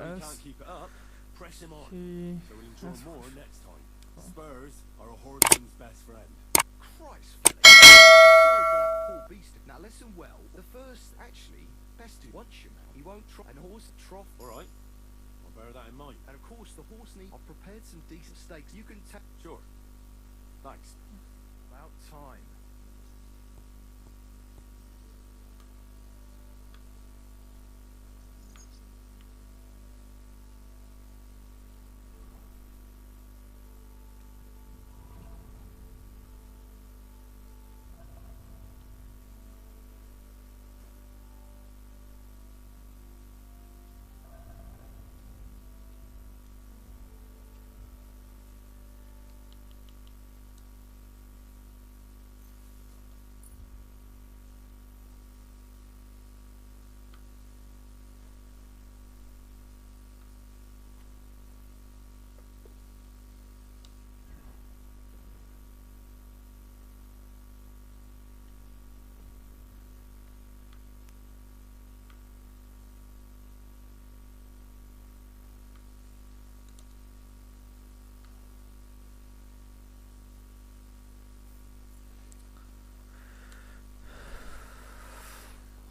است کی از Spurs are a horseman's best friend. Christ, Felix. Sorry for that poor beast. Now listen well. The first, actually, best to once you know. He won't try and horse trough. All right, I'll bear that in mind. And of course, the horse needs. I've prepared some decent steaks. You can take. Sure. Thanks. About time.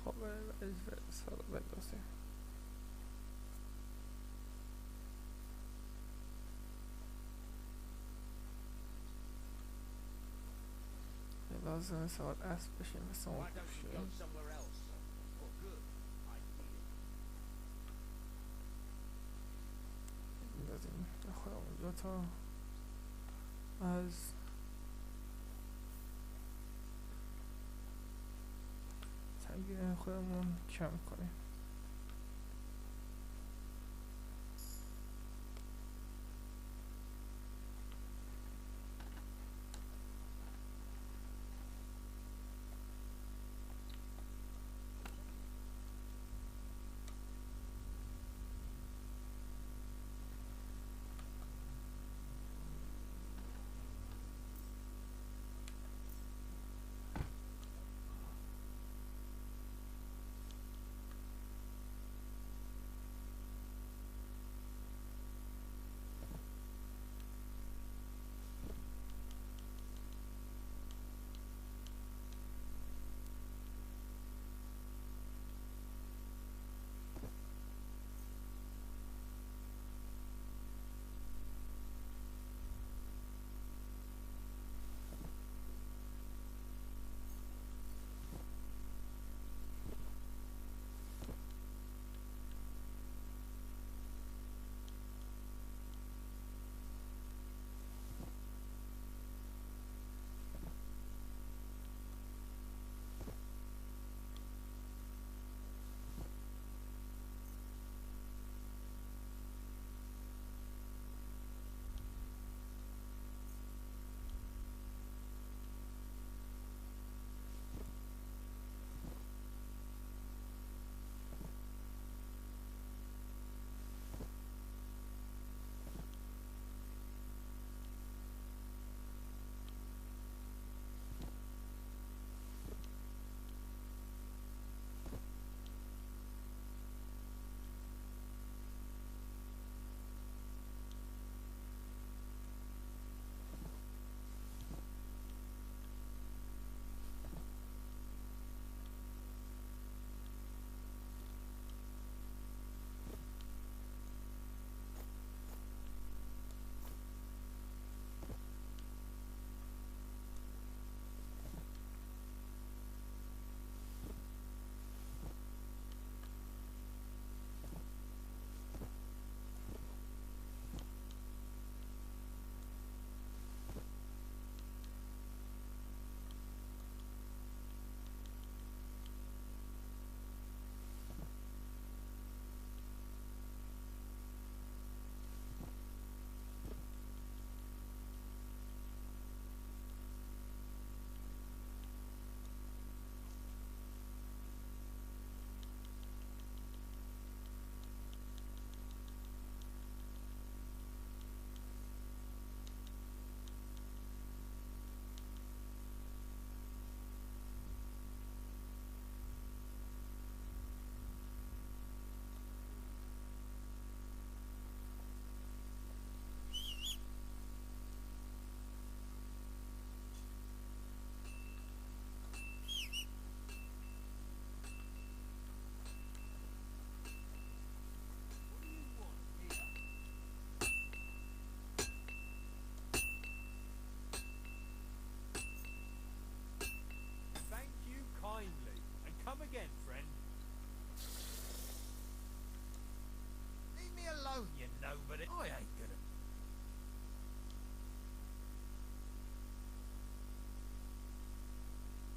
خب سال بندازیم. لازم سوار اسب بشیم مثل اون بندازیم خودمون دو تا از تنگیر خودمون کم کنیم.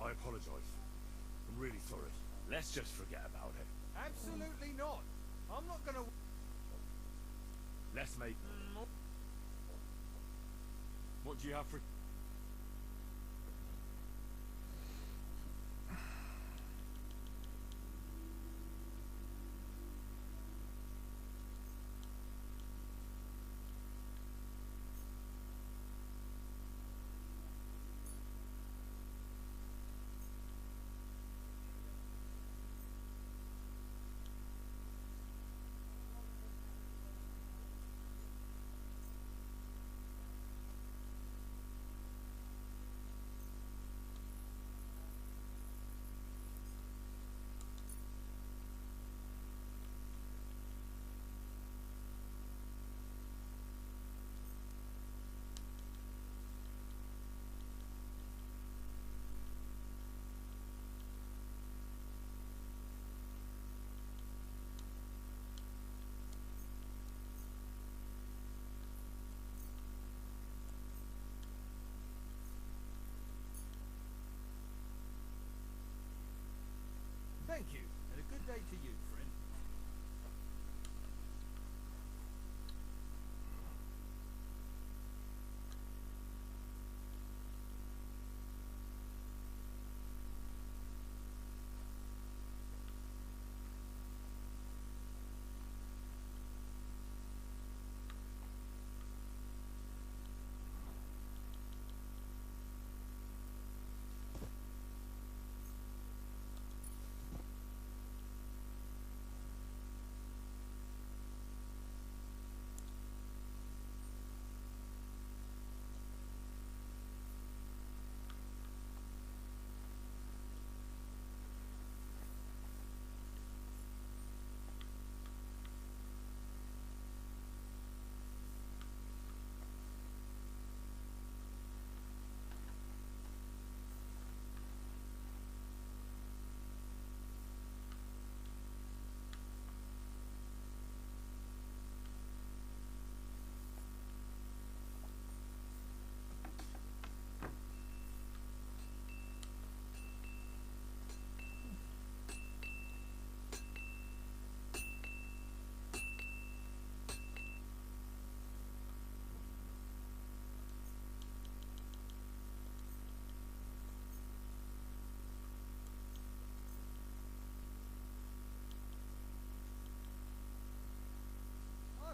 I apologize. I'm really sorry. Let's just forget about it. Absolutely not. I'm not gonna... Let's make... What do you have for... Thank you, and a good day to you, friend.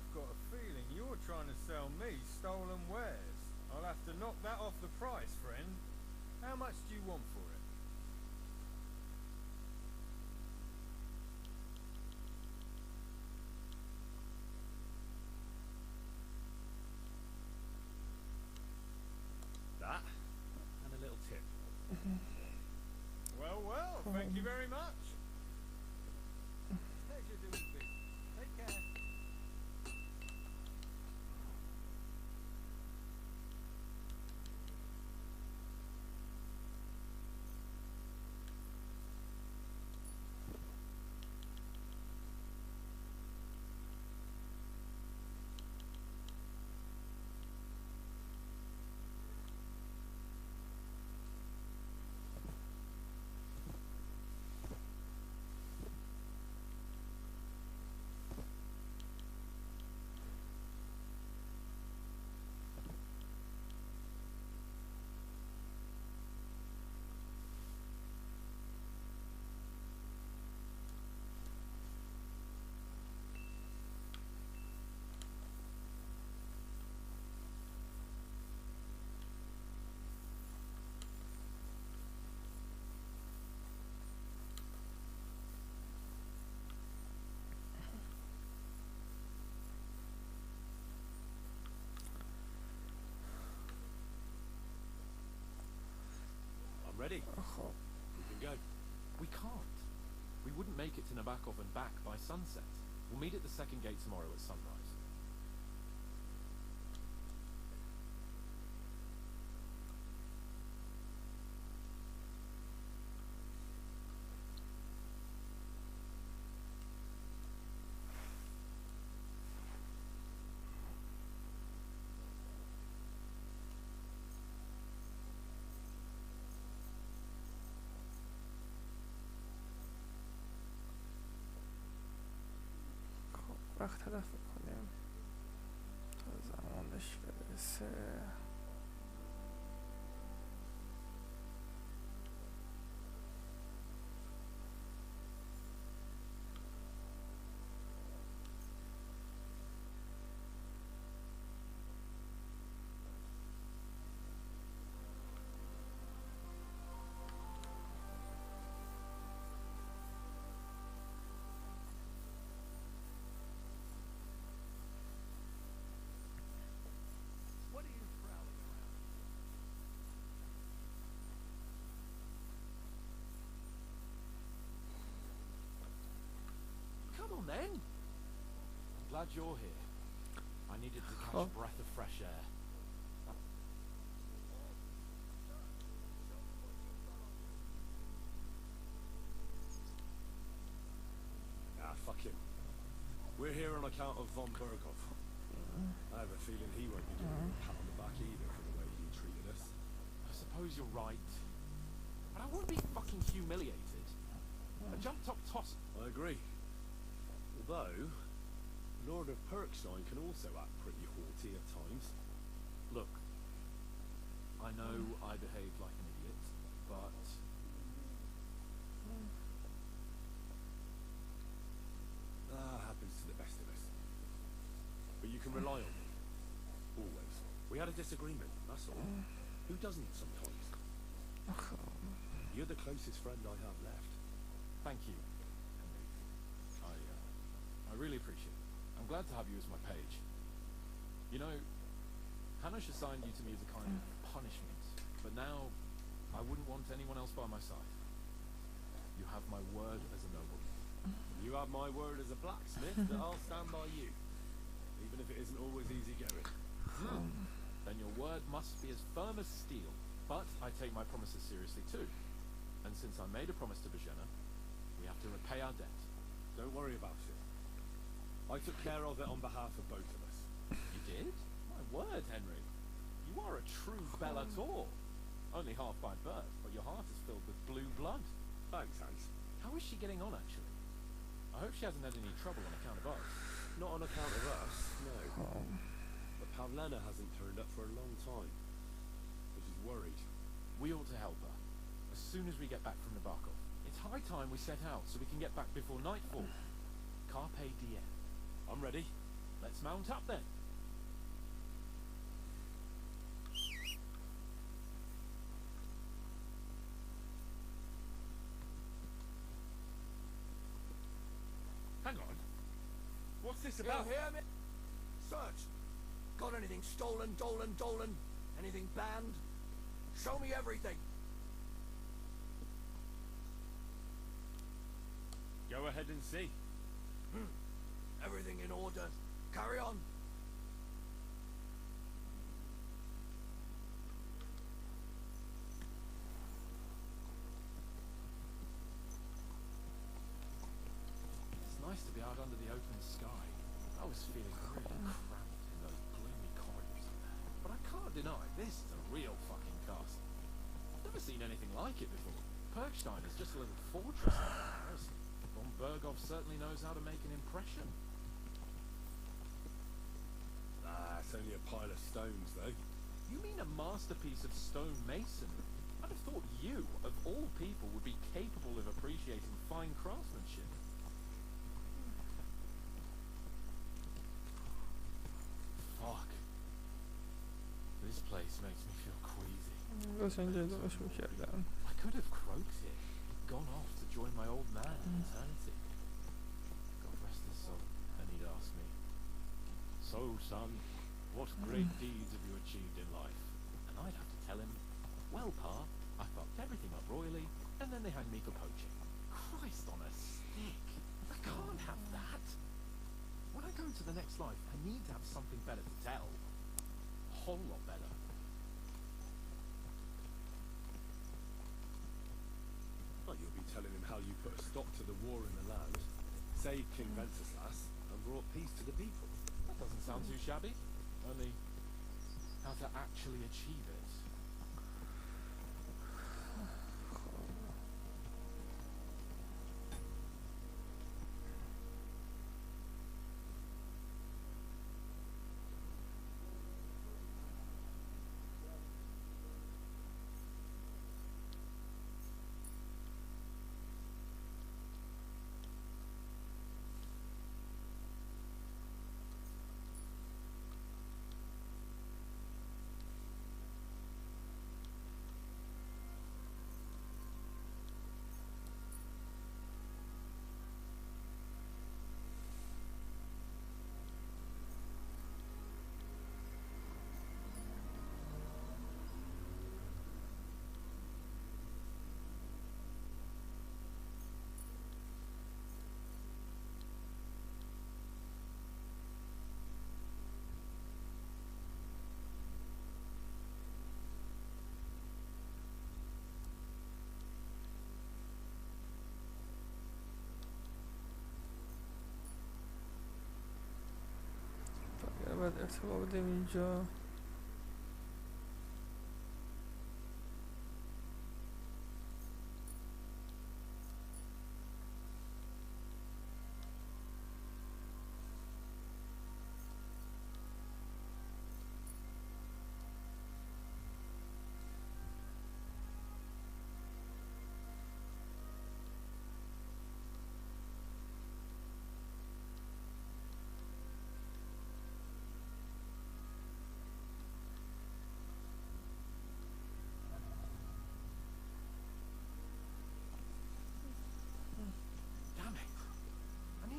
I've got a feeling you're trying to sell me stolen wares. I'll have to knock that off the price, friend. How much do you want for it? That? And a little tip. Well, well, thank you very much. Pleasure doing business. Take care. Ready? خب We can go. We can't. We wouldn't make it to Nabokov and back by sunset. We'll meet at the second gate tomorrow at sunrise. وقت تلف میکنیم تا زمانش برسه. What are you prowling around? Come on then. I'm glad you're here. I needed to catch Oh. a breath of fresh air. Ah, fuck him. We're here on account of von Bergov. I have a feeling he won't be giving me a pat on the back either for the way he treated us. I suppose you're right. But I won't be fucking humiliated. A jump top toss. I agree. Although, Lord of Perkstein can also act pretty haughty at times. Look, I know I behaved like an idiot, but Happens to the best of us. But you can rely on me. Always. We had a disagreement, that's all. Who doesn't sometimes? You're the closest friend I have left. thank you, Henry. I really appreciate it. I'm glad to have you as my page. You know, Hanish assigned you to me as a kind of punishment, but now I wouldn't want anyone else by my side. You have my word as a noble. You have my word as a blacksmith that I'll stand by you. Even if it isn't always easy going. Then your word must be as firm as steel. But I take my promises seriously too. And since I made a promise to Bajena, we have to repay our debt. Don't worry about it. I took care of it on behalf of both of us. You did? My word, Henry. You are a true Bellator. Only half by birth, but your heart is filled with blue blood. Thanks, Hans. How is she getting on, actually? I hope she hasn't had any trouble on account of us. Not on account of us, no. But Pavlena hasn't turned up for a long time. But she's worried. We ought to help her. As soon as we get back from Nabokov. It's high time we set out so we can get back before nightfall. Carpe diem. I'm ready. Let's mount up then. Hang on. What's this You about? hear me? Search. Got anything stolen, stolen? Anything banned? Show me everything. Go ahead and see. Everything in order. Carry on. It's nice to be out under the open sky. I was feeling really cramped in those gloomy corridors in there. But I can't deny, this is a real fucking castle. I've never seen anything like it before. Perkstein is just a little fortress in comparison. Von Bergov certainly knows how to make an impression. Ah, it's only a pile of stones, though. You mean a masterpiece of stone masonry? I'd have thought you, of all people, would be capable of appreciating fine craftsmanship. Fuck. This place makes me feel queasy. قشنگ جذابش میکردم. I could have croaked it, gone off to join my old man in eternity. God rest his soul, and he'd ask me, "So, son, what great deeds have you achieved in life?" And I'd have to tell him, "Well, Pa, I fucked everything up royally, and then they hanged me for poaching." Christ on a stick! I can't have that! When I go into the next life, I need to have something better to tell. A whole lot better. Well, you'll be telling him how you put a stop to the war in the land, saved King Venceslas, and brought peace to the people. That doesn't sound too shabby. Only, how to actually achieve it. باید ارتباط بدیم اینجا.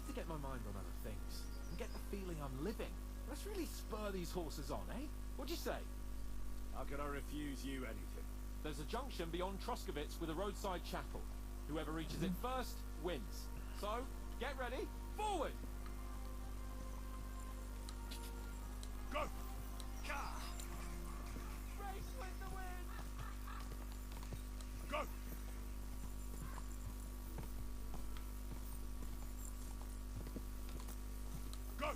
To get my mind on other things and get the feeling I'm living. Let's really spur these horses on, eh? What'd you say? How could I refuse you anything? There's a junction beyond Troskovitz with a roadside chapel. Whoever reaches it first wins. So, get ready, forward! Go! Ka! Race with the wind! Go! Go!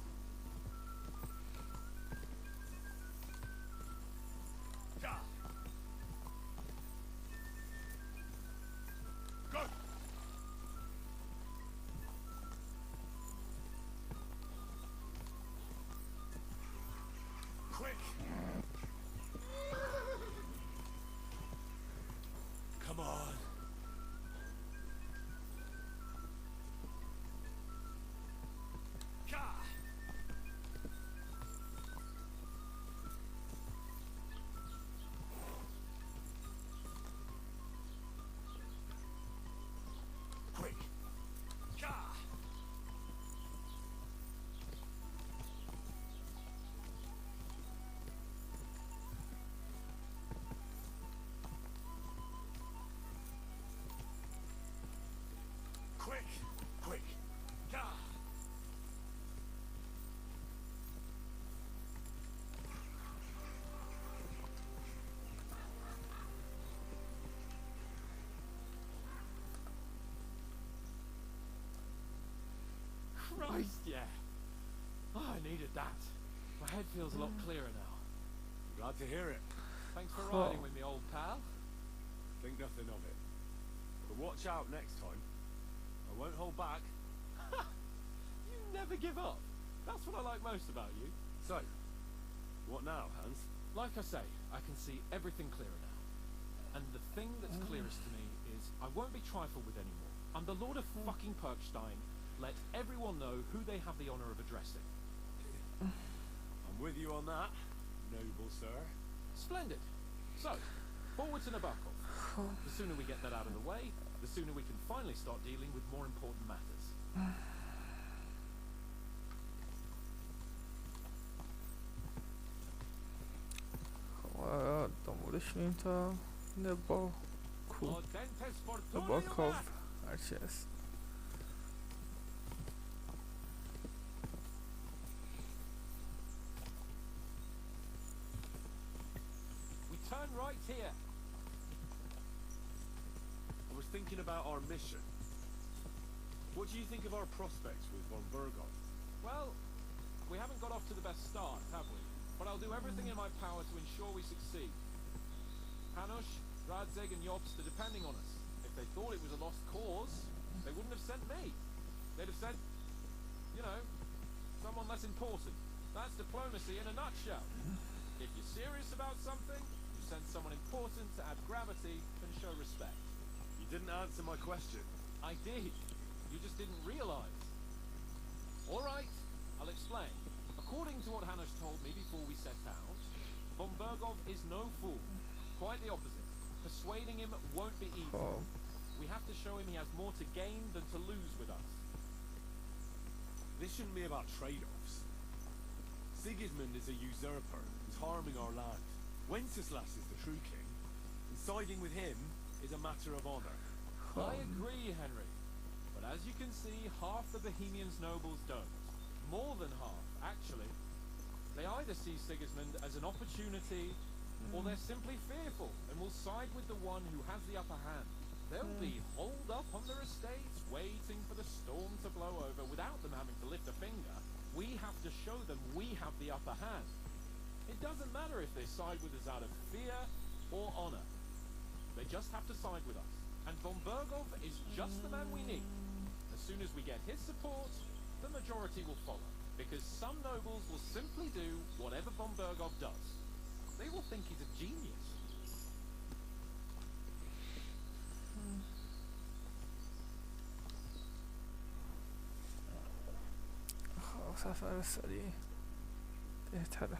Ka! Go! Quick! Come on! Ka! Quick! Ka! Quick! Quick! Ka! Christ, yeah. Oh, I needed that. My head feels a lot clearer now. Glad to hear it. Thanks for Cool. riding with me, old pal. Think nothing of it. But watch out next time. I won't hold back. You never give up. That's what I like most about you. So, what now, Hans? Like I say, I can see everything clearer now. And the thing that's clearest to me is I won't be trifled with anymore. I'm the Lord of fucking Perkstein. Let everyone know who they have the honor of addressing. I'm with you on that, noble sir. Splendid. So, forward to Nabokov. The sooner we get that out of the way, the sooner we can finally start dealing with more important matters. خب دنبالش میریم تا نباکوف هرچی هست. We turn right here. I was thinking about our mission. What do you think of our prospects with von Burgon? Well, we haven't got off to the best start, have we? But I'll do everything in my power to ensure we succeed. Hanush, Radzig and Jobst are depending on us. If they thought it was a lost cause, they wouldn't have sent me. They'd have sent, you know, someone less important. That's diplomacy in a nutshell. If you're serious about something, you send someone important to add gravity and show respect. You didn't answer my question. I did. You just didn't realize. All right, I'll explain. According to what Hanush told me before we set out, von Burgov is no fool. Quite the opposite. Persuading him won't be easy. خب We have to show him he has more to gain than to lose with us. This shouldn't be about trade-offs. Sigismund is a usurper who's harming our land. Wenceslas is the true king, and siding with him is a matter of honor. I agree, Henry. But as you can see, half the Bohemians' nobles don't. More than half, actually. They either see Sigismund as an opportunity, or they're simply fearful and will side with the one who has the upper hand. They'll be holed up on their estates, waiting for the storm to blow over without them having to lift a finger. We have to show them we have the upper upper hand. It doesn't matter if they side with us out of fear or honor. They just have to side with us. And von Bergov is just the man we need. As soon as we get his support, the majority will follow. Because some nobles will simply do whatever von Bergov does. They will think he's a genius. سفر سریع بهتره.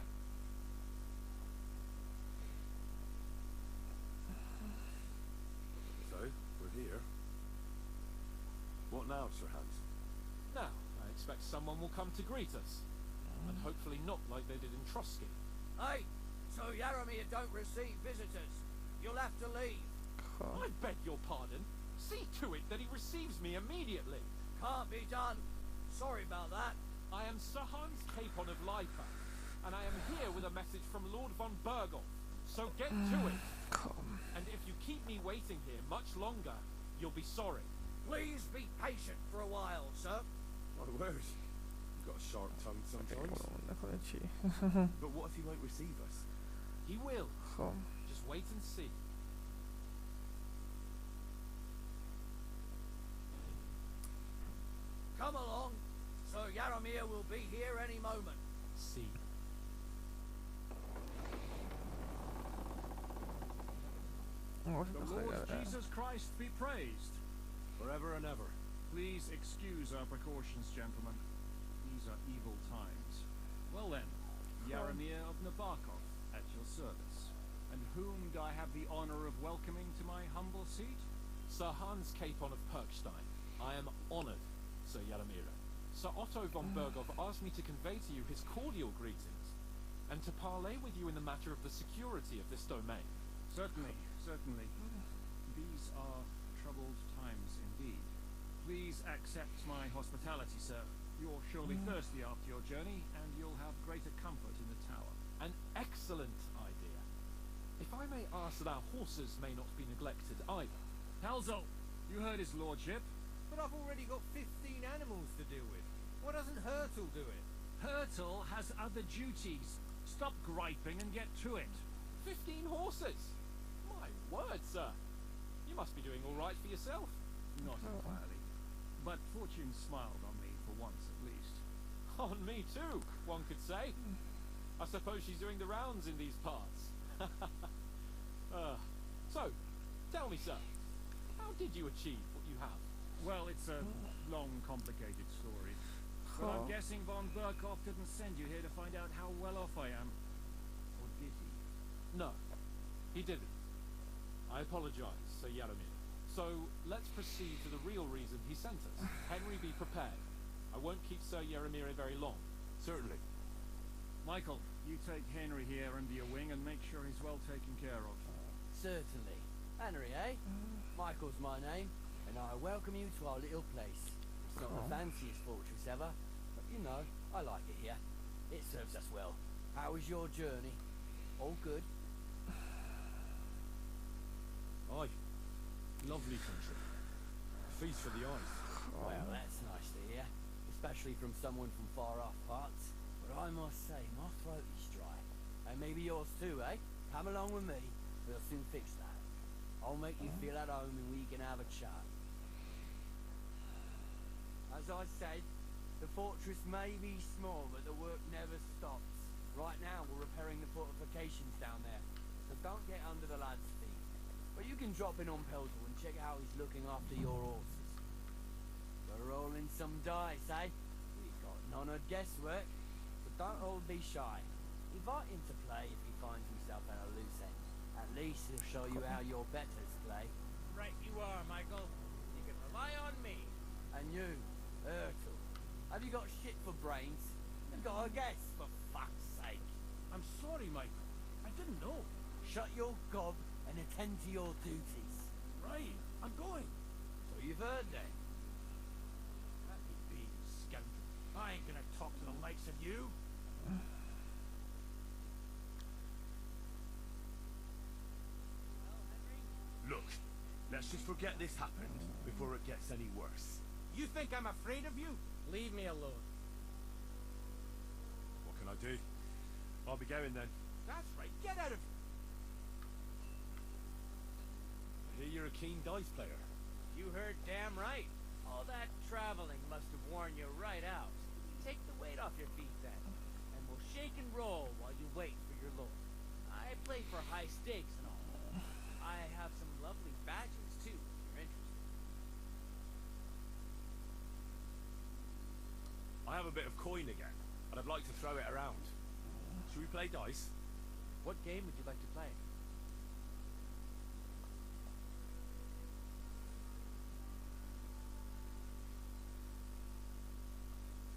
So, we're here. What now, Sir Hans? Now, I expect someone will come to greet us. And hopefully not like they did in Trotsky. Hey, so Yaromir don't receive visitors. You'll have to leave. I beg your pardon. See to it that he receives me immediately. Can't be done. Sorry about that. I am Sir Hans Capon of Lipa, and I am here with a message from Lord von Bergov. So get to it. And if you keep me waiting here much longer, you'll be sorry. Please be patient for a while, sir. My word. You've got a sharp tongue sometimes. نکنه چی؟ But what if he won't receive us? He will. خب Just wait and see. Come along. So Yaromir will be here any moment. See. The Lord Jesus Christ be praised. Forever and ever. Please excuse our precautions, gentlemen. These are evil times. Well then, Yaromir of Nabokov, at your service. And whom do I have the honor of welcoming to my humble seat? Sir Hans Capon of Perkstein. I am honored, Sir Yaromir. Sir Otto von Bergov asked me to convey to you his cordial greetings, and to parley with you in the matter of the security of this domain. Certainly, certainly. These are troubled times indeed. Please accept my hospitality, sir. You're surely thirsty after your journey, and you'll have greater comfort in the tower. An excellent idea. If I may ask that our horses may not be neglected either. Halzo, you heard his lordship. But I've already got 15 animals to deal with. Why doesn't Hurtle do it? Hurtle has other duties. Stop griping and get to it. 15 horses! My word, sir. You must be doing all right for yourself. Not entirely. But fortune smiled on me for once at least. On me too, one could say. I suppose she's doing the rounds in these parts. So, tell me, sir, how did you achieve what you have? Well, it's a long, complicated story. But I'm guessing von Bergov didn't send you here to find out how well off I am. Or did he? No, he didn't. I apologize, Sir Yaromir. So, let's proceed to the real reason he sent us. Henry, be prepared. I won't keep Sir Yaromir very long. Certainly. Michael, you take Henry here under your wing and make sure he's well taken care of. Certainly. Henry, eh? Michael's my name, and I welcome you to our little place. It's not the fanciest fortress ever, but you know, I like it here. It serves us well. How was your journey? All good? Aye. Lovely country. A feast for the eyes. Well, that's nice to hear, especially from someone from far-off parts. But I must say, my throat is dry. And maybe yours too, eh? Come along with me. We'll soon fix that. I'll make you feel at home and we can have a chat. As I said, the fortress may be small, but the work never stops. Right now, we're repairing the fortifications down there, so don't get under the lad's feet. But you can drop in on Peltor and check how he's looking after your horses. We're rolling some dice, eh? We've got none of guesswork, so don't all be shy. Invite him to play if he finds himself at a loose end. At least he'll show you how your betters play. Right you are, Michael. You can rely on me. And you, Hurtle, have you got shit for brains? You've got a guess, for fuck's sake. I'm sorry, Michael. I didn't know. Shut your gob and attend to your duties. Right, I'm going. So you've heard then. Let me be, you scoundrel. I ain't gonna talk to the likes of you. Look, let's just forget this happened before it gets any worse. You think I'm afraid of you? Leave me alone. What can I do? I'll be going then. That's right. Get out of here. I hear you're a keen dice player. You heard damn right. All that traveling must have worn you right out. Take the weight off your feet then, and we'll shake and roll while you wait for your lord. I play for high stakes and all. I have some lovely badges too, if you're interested. I have a bit of coin again, and I'd like to throw it around. Should we play dice? What game would you like to play?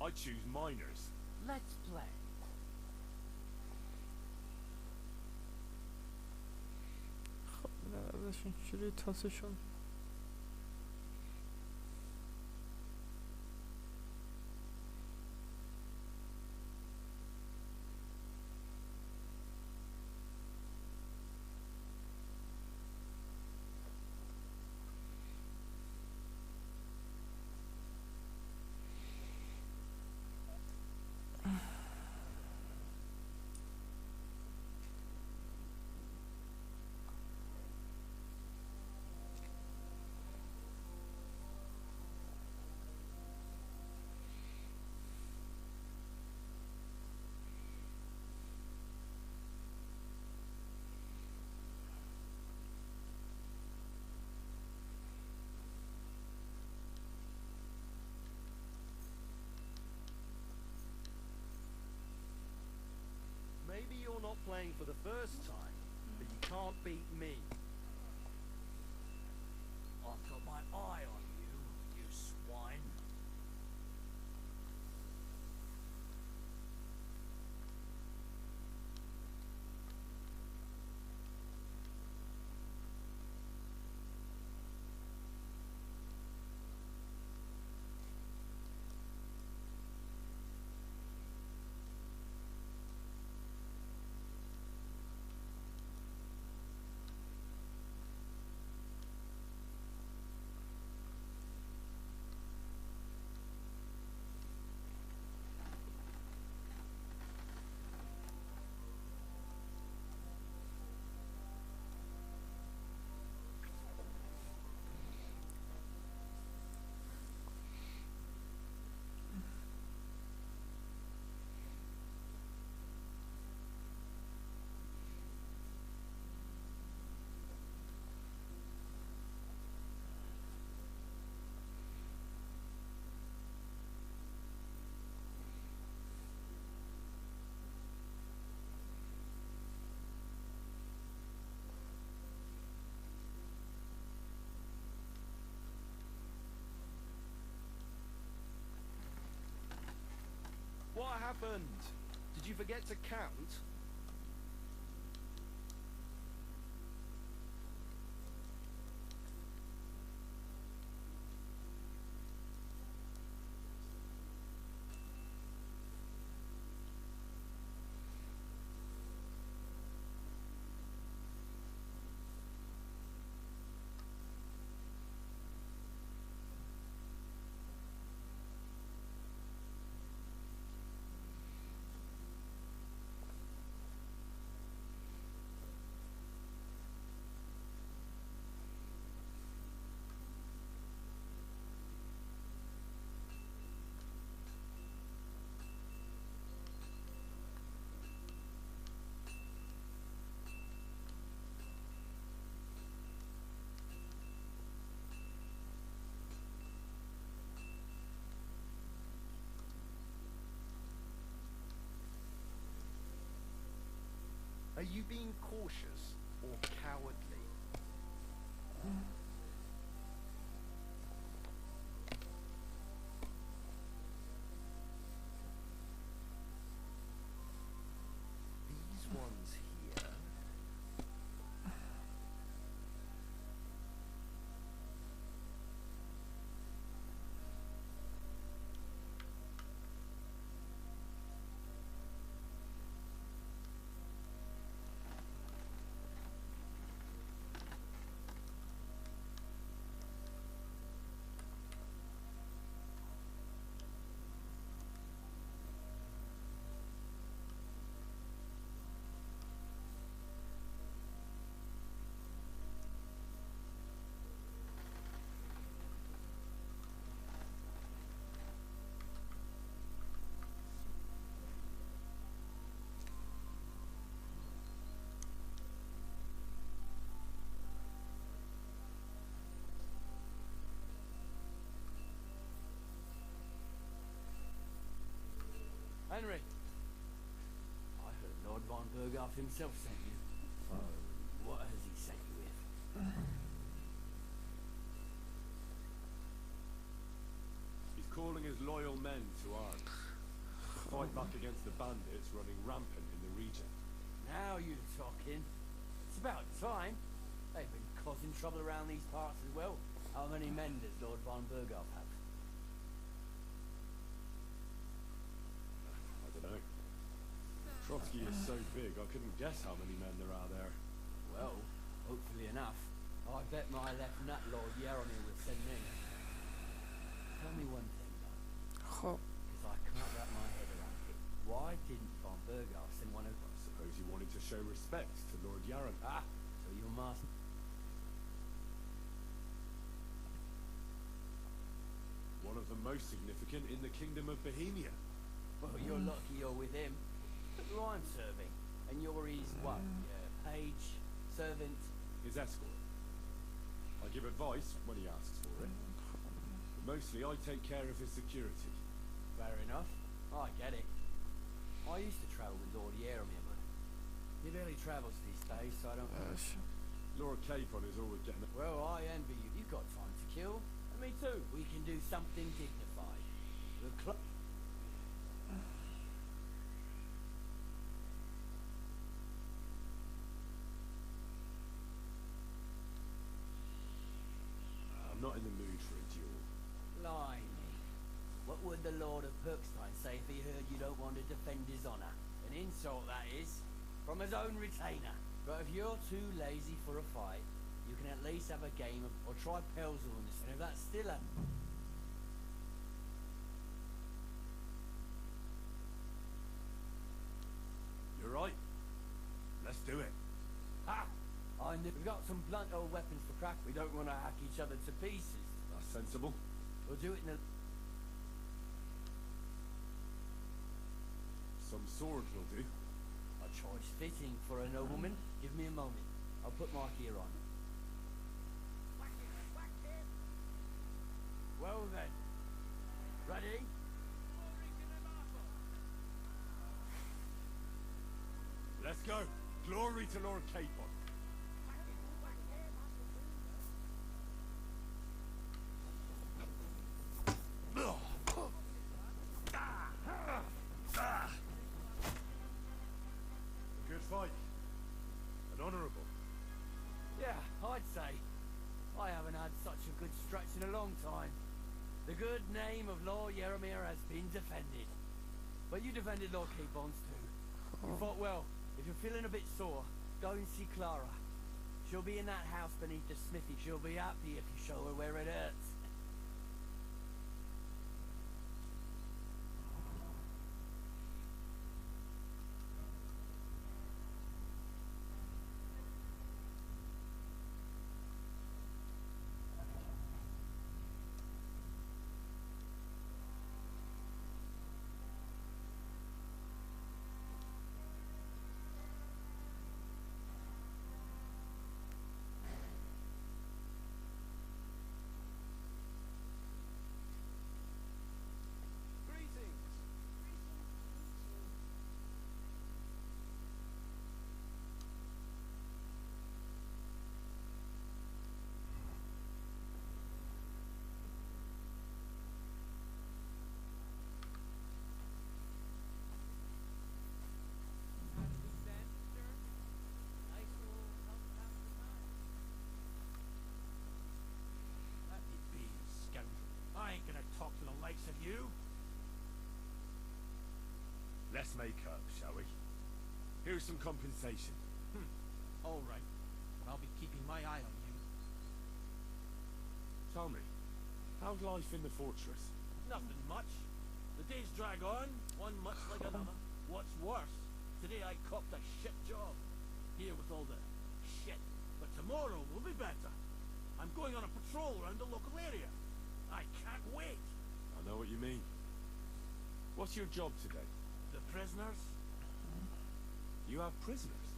I'd choose minors. Let's play. خب بدن ازشون چجوری تاسشون. Maybe you're not playing for the first time, but you can't beat me. I've got my eye on you, you swine. What happened? Did you forget to count? Are you being cautious or cowardly? These ones here. Henry. I heard Lord von Berghoff himself sent you. Oh, what has he sent you with? He's calling his loyal men to arms. To fight back against the bandits running rampant in the region. Now you're talking. It's about time. They've been causing trouble around these parts as well. How many men does Lord von Berghoff have? I don't know. Trotsky is so big, I couldn't guess how many men there are there. Well, hopefully enough. I bet my left nut Lord Yaromir will send me. Tell me one thing though, خب because I can't wrap my head around it. Why didn't von Berghoff send one of I suppose he wanted to show respect to Lord Yaron. Ah, so your master. One of the most significant in the Kingdom of Bohemia. Well, you're lucky you're with him. Who I'm serving, and you're his what? Page, servant. His escort. I give advice when he asks for it. But mostly I take care of his security. Fair enough. I get it. I used to travel with Lord Yaromir, but he barely travels these days, so I don't. باشه. Lord Capon is always getting... Well, I envy you. You've got time to kill. And me too. We can do something dignified. The club. I'm not in the mood for a duel. Blimey. What would the Lord of Perkstein say if he heard you don't want to defend his honour? An insult, that is. From his own retainer. But if you're too lazy for a fight, you can at least have a game of, or try Pelzorns. And if that's still a... You're right. Let's do it. Ha! We've got some blunt old weapons for crack. We don't want to hack each other to pieces. That's sensible. We'll do it in a... Some sword will do. A choice fitting for a nobleman. Give me a moment. I'll put my gear on. Well then. Ready? Let's go. Glory to Lord Capon. A good fight. An honourable. Yeah, I'd say. I haven't had such a good stretch in a long time. The good name of Lord Yaromir has been defended. But you defended Lord Capon's too. You fought well. If you're feeling a bit sore, go and see Clara. She'll be in that house beneath the smithy. She'll be happy if you show her where it hurts. I ain't gonna talk to the likes of you. Let's make up, shall we? Here's some compensation. All right, but I'll be keeping my eye on you. Tell me, how's life in the fortress? Nothing much. The days drag on, one much like another. What's worse, today I copped a shit job. Here with all the shit. But tomorrow will be better. I'm going on a patrol around the local area. I can't wait. I know what you mean. What's your job today? The prisoners? You have prisoners?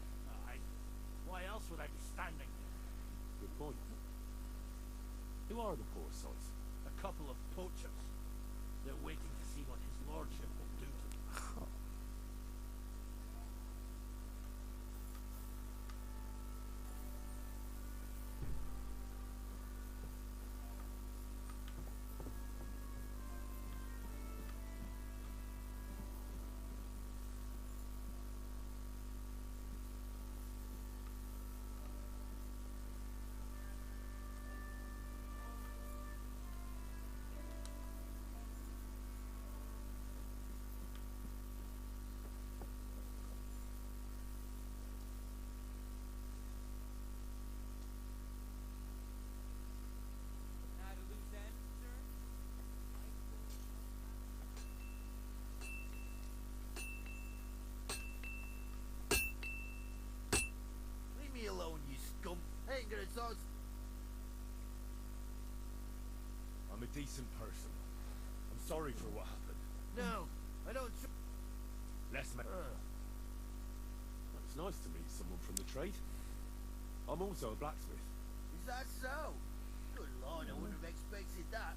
Aye. Why else would I be standing there? Good point. Who are the poor sods? A couple of poachers. They're waiting to see what his lordship will do to them. decent person. I'm sorry for what happened. No, I don't. It's nice to meet someone from the trade. I'm also a blacksmith. Is that so? Good lord, I wouldn't have expected that.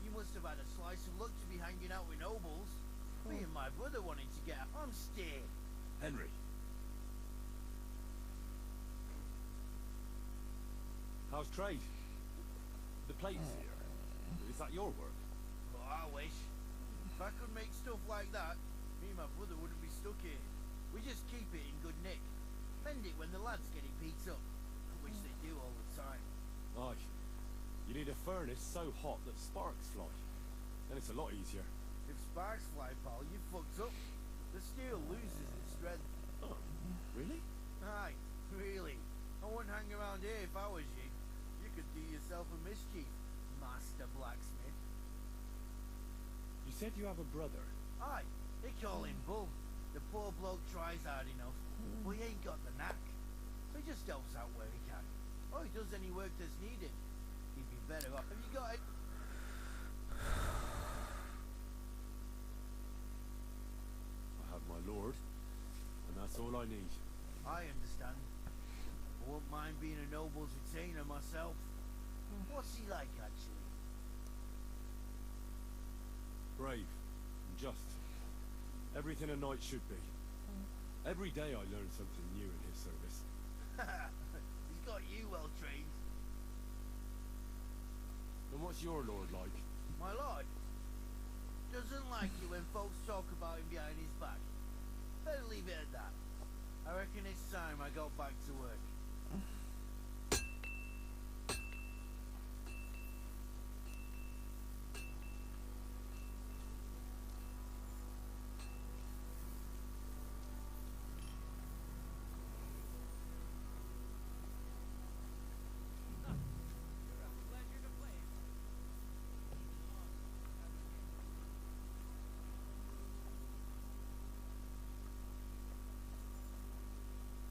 You must have had a slice of luck to be hanging out with nobles. Me and my brother wanted to get. I'm staying. Henry. How's trade? The plates here. Is that your work? Oh, I wish. If I could make stuff like that, me and my brother wouldn't be stuck here. We just keep it in good nick. Mend it when the lads get it beat up, which they do all the time. Aye. You need a furnace so hot that sparks fly. Then it's a lot easier. If sparks fly, pal, you fucked up. The steel loses its strength. Oh, really? Aye, really. I wouldn't hang around here if I was you. You could do yourself a mischief, master blacksmith. You said you have a brother. Aye, they call him Bull. The poor bloke tries hard enough, but he ain't got the knack. So he just helps out where he can. Or he does any work that's needed. He'd be better off. Have you got it? I have my lord, and that's all I need. I understand. I wouldn't mind being a noble's retainer myself. What's he like, actually? Brave and just. Everything a knight should be. Every day I learn something new in his service. He's got you well trained. And what's your lord like? My lord doesn't like it when folks talk about him behind his back. Better leave it at that. I reckon it's time I got back to work.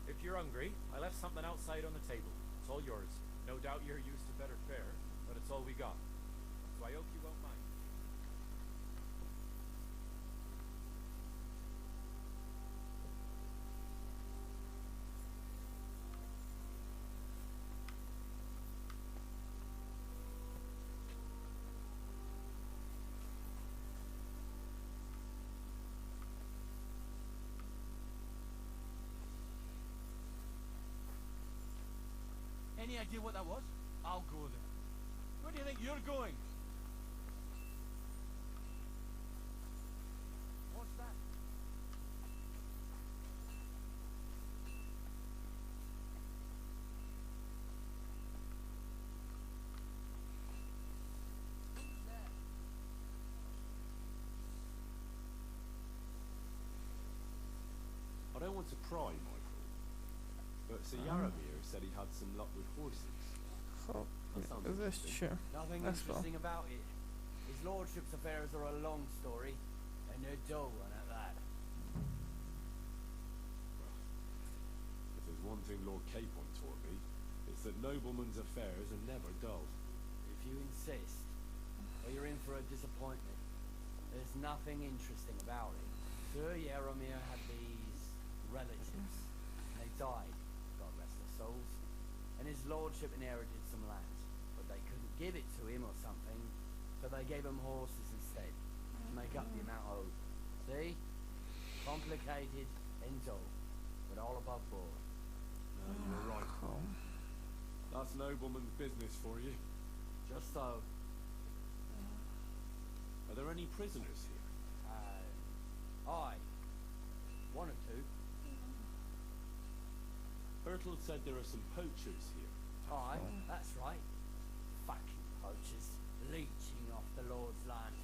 If you're hungry, I left something outside on the table. It's all yours. No doubt you're used to better fare, but it's all we got. So I hope you won't mind. Any idea what that was? I'll go there. Where do you think you're going? What's that? Who's there? I don't want to pry, Michael, but Sir Yaramir said he had some luck with horses. خب That sounds ازش interesting. چیه؟ Nothing That's interesting about it. His lordship's affairs are a long story, and they're dull one at that. If there's one thing Lord Capon taught me, it's that noblemen's affairs are never dull. If you insist, well, you're in for a disappointment. There's nothing interesting about it. Sir Yaramir had these relatives. They died, God rest their souls, and his lordship inherited some land, but they couldn't give it to him or something, so they gave him horses instead, to make up the amount owed. See? Complicated and dull, but all above board. No, you're right. خب That's nobleman's business for you. Just so. Are there any prisoners here? Aye. One or two. Bertold said there are some poachers here. Aye, that's right. Fucking poachers. Leeching off the Lord's land.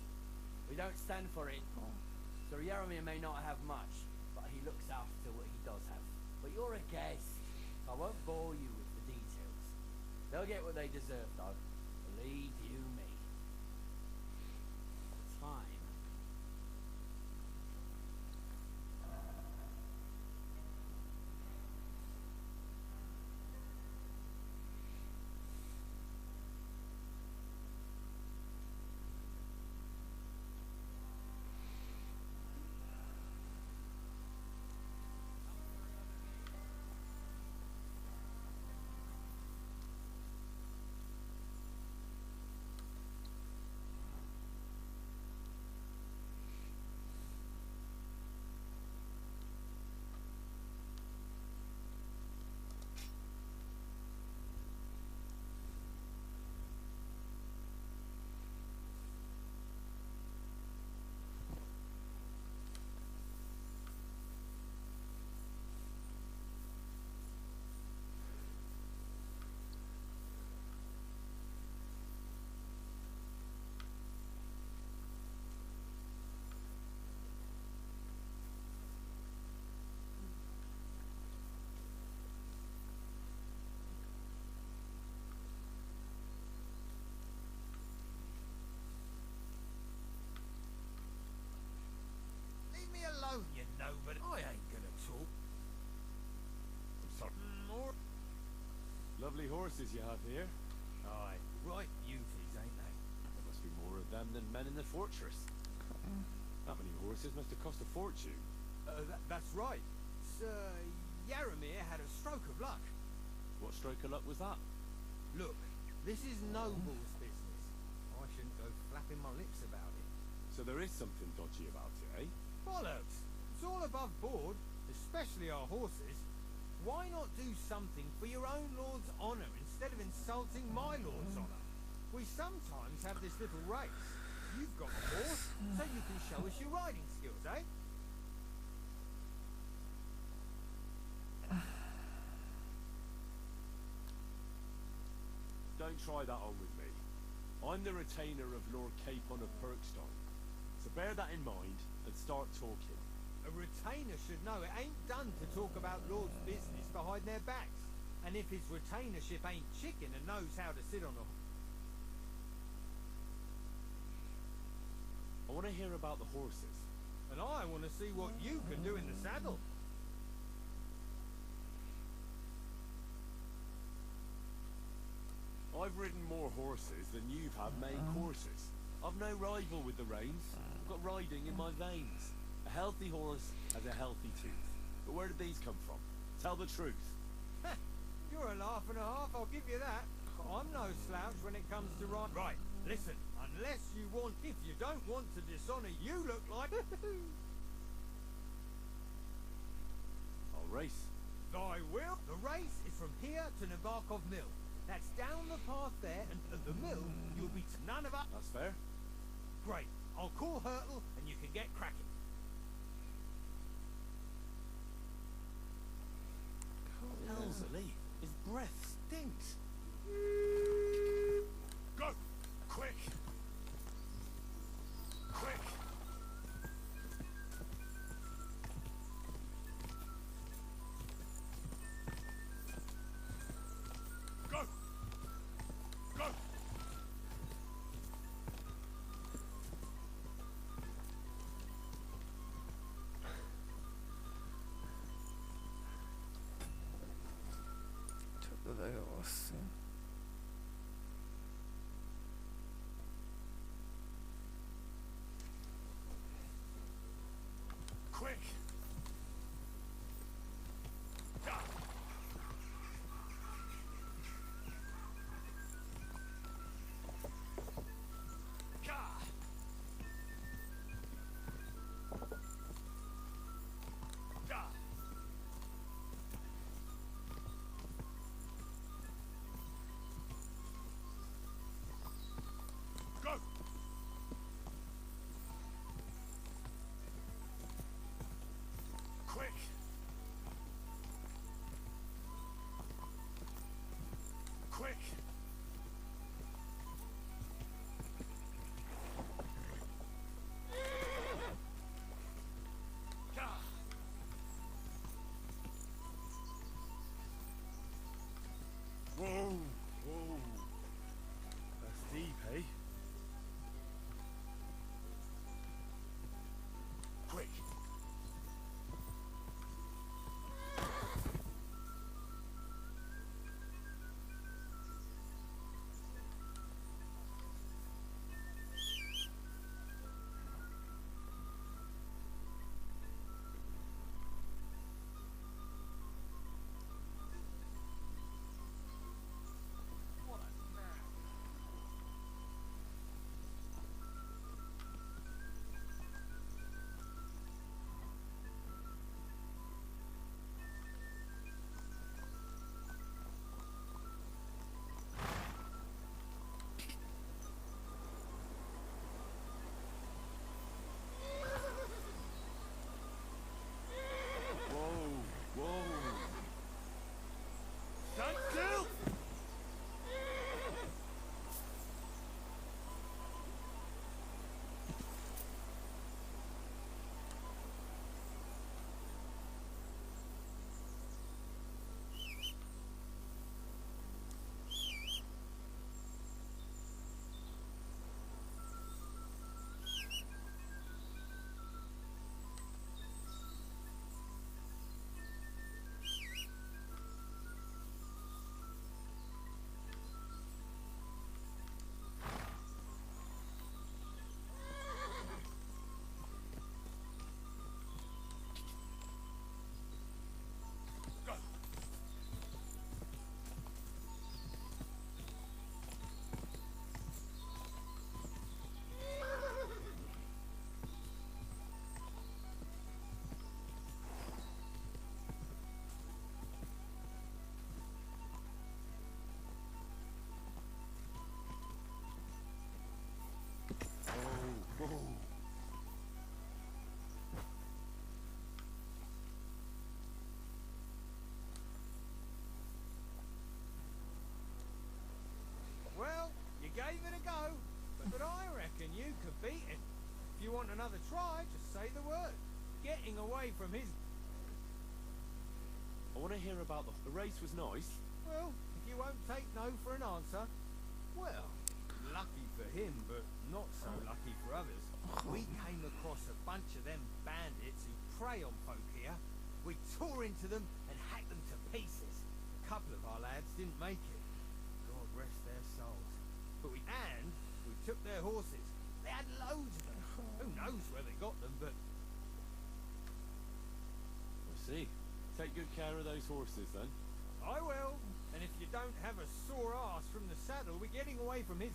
We don't stand for it. Sir Yaramir may not have much, but he looks after what he does have. But you're a guest. I won't bore you with the details. They'll get what they deserve, though. Believe you me. Time. Lovely horses you have here. Aye, right beauties, ain't they? There must be more of them than men in the fortress. That many horses must have cost a fortune. That's right. Sir Yaramir had a stroke of luck. What stroke of luck was that? Look, this is Noble's business. I shouldn't go flapping my lips about it. So there is something dodgy about it, eh? Bollocks! It's all above board, especially our horses. Why not do something for your own lord's honour instead of insulting my lord's honour? We sometimes have this little race. You've got a horse, so you can show us your riding skills, eh? Don't try that on with me. I'm the retainer of Lord Capon of Perkstein. So bear that in mind and start talking. A retainer should know it ain't done to talk about lord's business behind their backs. And if his retainership ain't chicken and knows how to sit on a... I want to hear about the horses. And I want to see what you can do in the saddle. I've ridden more horses than you've had made courses. I've no rival with the reins. I've got riding in my veins. A healthy horse has a healthy tooth. But where did these come from? Tell the truth. You're a laugh and a half, I'll give you that. But I'm no slouch when it comes to ride. Right, listen, unless you want... If you don't want to dishonour, you look like... I'll race. I will. The race is from here to Nabokov Mill. That's down the path there, and at the mill, you'll be to none of us. That's fair. Great. I'll call Hurtle, and you can get cracking. Hell's a leaf. His breath stinks. Go! Quick! Quick! Go! Go! Çok da olsun. Quick! Go! another try, just say the word. Getting away from his... I want to hear about the race was nice. Well, if you won't take no for an answer, well, lucky for him, but not so lucky for others. We came across a bunch of them bandits who prey on folk here. We tore into them and hacked them to pieces. A couple of our lads didn't make it. God rest their souls. But we took their horses. They had loads of them. Who knows where they got them, but... I see. Take good care of those horses, then. I will. And if you don't have a sore ass from the saddle, we're getting away from his...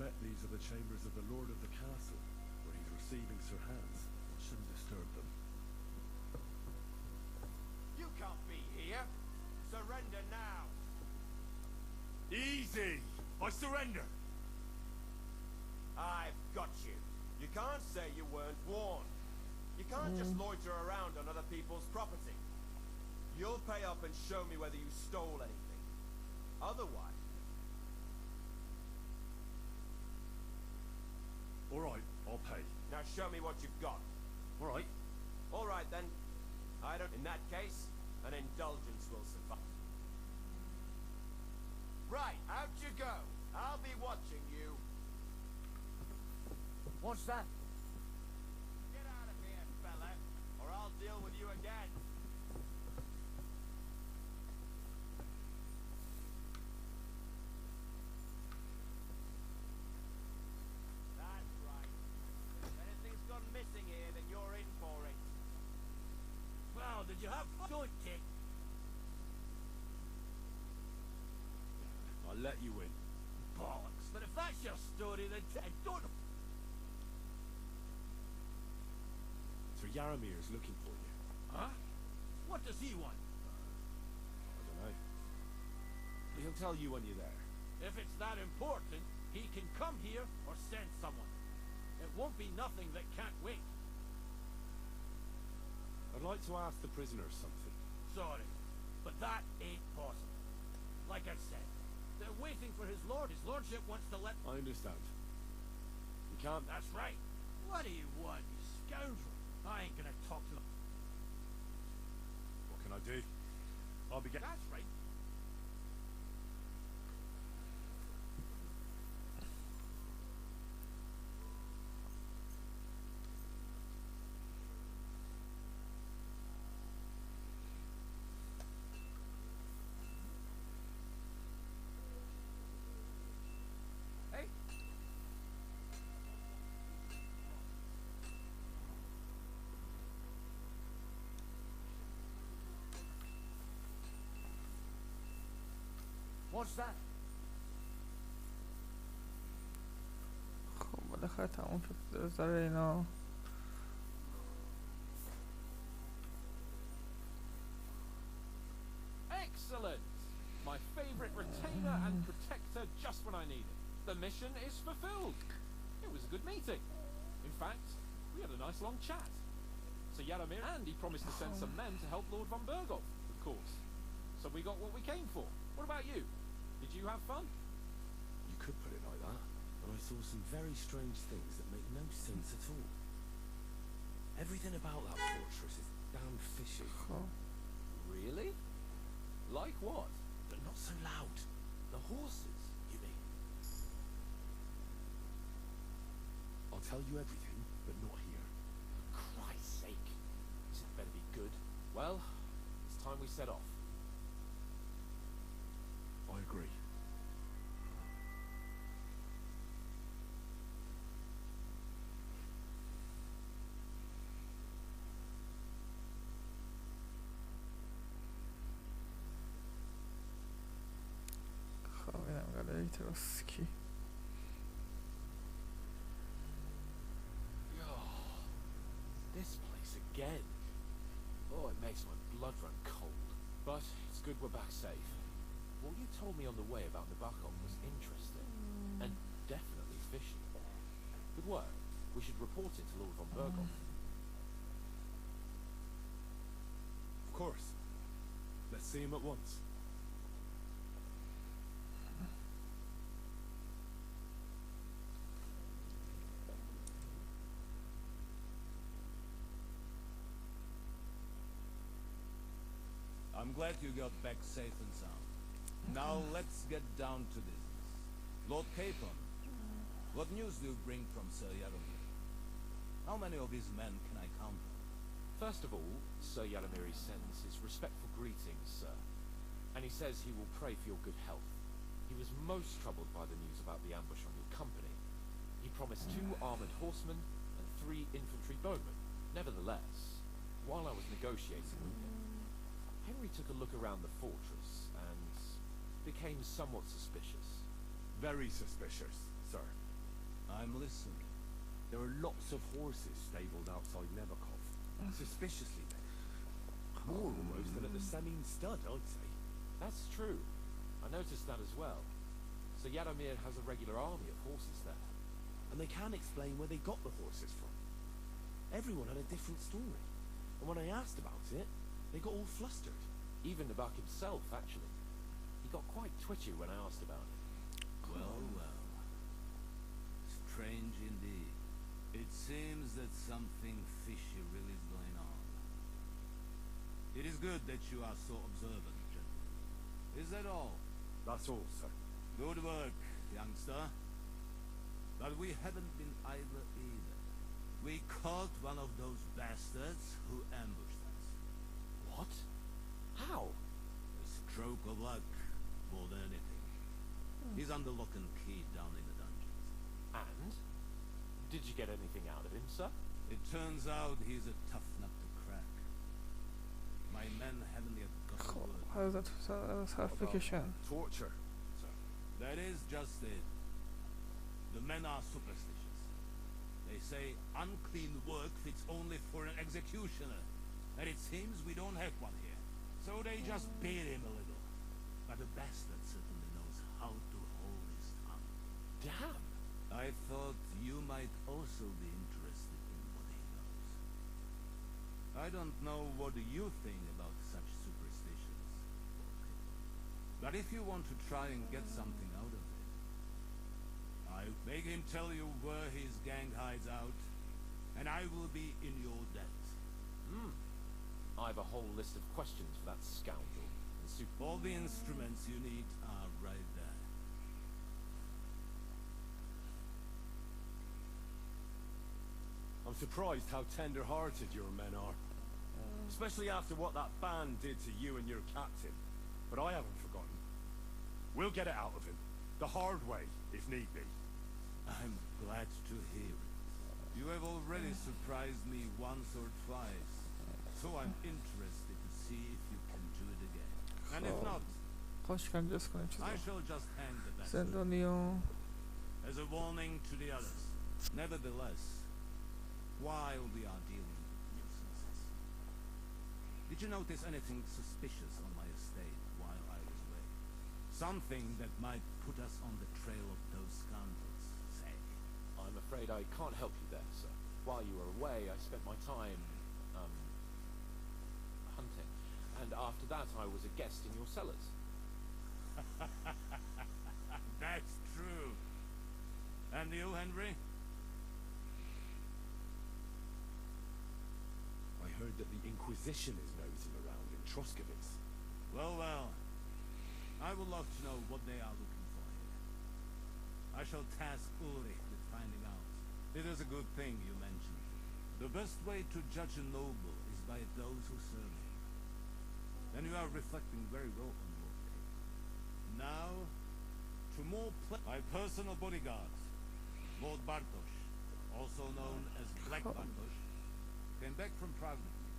I bet these are the chambers of the Lord of the Castle, where he's receiving Sir Hans. Shouldn't disturb them. You can't be here. Surrender now. Easy! I surrender! I've got you. You can't say you weren't warned. You can't just loiter around on other people's property. You'll pay up and show me whether you stole anything. Otherwise... All right, I'll pay. Now show me what you've got. All right. All right then. I don't... In that case, an indulgence will suffice. Right, out you go. I'll be watching you. What's that? Get out of here, fella, or I'll deal with you again. That's right. If anything's gone missing here, then you're in for it. Well, did you have fun? Don't take. I'll let you in. Bollocks. But if that's your story, then I don't... Sir Yaramir's looking for you. Huh? What does he want? I don't know. But he'll tell you when you're there. If it's that important, he can come here or send someone. It won't be nothing that can't wait. I'd like to ask the prisoners something. Sorry, but that ain't anything for his lord. His lordship wants to let... I understand. You can't... That's right. What do you want, you scoundrel? I ain't gonna talk to... What can I do? I'll be getting... That's right. Hey. What's that? خب بالاخره تموم شد داره اینا. Excellent! My favorite retainer and protector just when I need it. The mission is fulfilled. It was a good meeting. In fact, we had a nice long chat. So Yaramir, and he promised to send some men to help Lord von Burgov, of course. So we got what we came for. What about you? Did you have fun? You could put it like that, but I saw some very strange things that make no sense at all. Everything about that fortress is damn fishy. خب Really? Like what? But not so loud. The horses, you mean? I'll tell you everything, but not here. For Christ's sake. This had better be good. Well, it's time we set off. I agree. خب اینم گالری تروسکی. This place again. Oh, it makes my blood run cold. But it's good we're back safe. What you told me on the way about Nabokov was interesting. And definitely fishy. Good work. We should report it to Lord von Burgov. Of course. Let's see him at once. I'm glad you got back safe and sound. Now let's get down to business. Lord Capon, what news do you bring from Sir Yaromir? How many of his men can I count on? First of all, Sir Yaramir sends his respectful greetings, sir. And he says he will pray for your good health. He was most troubled by the news about the ambush on your company. He promised 2 armored horsemen and 3 infantry bowmen. Nevertheless, while I was negotiating with him, Henry took a look around the fortress and became somewhat suspicious. Very suspicious, sir. I'm listening. There are lots of horses stabled outside Nebakov. Suspiciously many. More almost than at the Semmin stud, I'd say. That's true. I noticed that as well. So Yaramir has a regular army of horses there. And they can't explain where they got the horses from. Everyone had a different story. And when I asked about it, they got all flustered. Even Nabak himself, actually. He got quite twitchy when I asked about it. Well, well. Strange indeed. It seems that something fishy really is going on. It is good that you are so observant, gentlemen. Is that all? That's all, sir. Good work, youngster. But we haven't been idle either. We caught one of those bastards who ambushed us. What? How? A stroke of luck, more than anything. He's under lock and key down in the dungeons. And? Did you get anything out of him, sir? It turns out he's a tough nut to crack. My men haven't yet got the خب word. حضرت از حرف بکشن. Torture, sir. That is just it. The men are superstitious. They say unclean work fits only for an executioner. And it seems we don't have one here. So they just beat him a little. But the bastard certainly knows how to hold his tongue. Damn! I thought you might also be interested in what he knows. I don't know what you think about such superstitions, but if you want to try and get something out I make him tell you where his gang hides out, and I will be in your debt. I have a whole list of questions for that scoundrel. All the instruments you need are right there. I'm surprised how tender-hearted your men are. Especially after what that band did to you and your captain. But I haven't forgotten. We'll get it out of him. The hard way, if need be. I'm glad to hear it. You have already surprised me once or twice, so I'm interested to see if you can do it again. And if not, شکنجه‌اش کنیم چیزا. I shall just hang the best زندانی و as a warning to the others. Nevertheless, while we are dealing with nuisances, did you notice anything suspicious on my estate while I was away? Something that might put us on the trail of those scoundrels, say? I'm afraid I can't help you there, sir. While you were away, I spent my time, hunting. And after that, I was a guest in your cellars. That's true. And you, Henry? I heard that the Inquisition is nosing around in Troskowitz. Well, well. I would love to know what they are looking for here. I shall task Ulrich with finding out. It is a good thing you mentioned. The best way to judge a noble is by those who serve him. Then you are reflecting very well on your pay. Now, to my personal bodyguard, Lord Bartosz, also known as Black Bartosz, came back from Prague with me.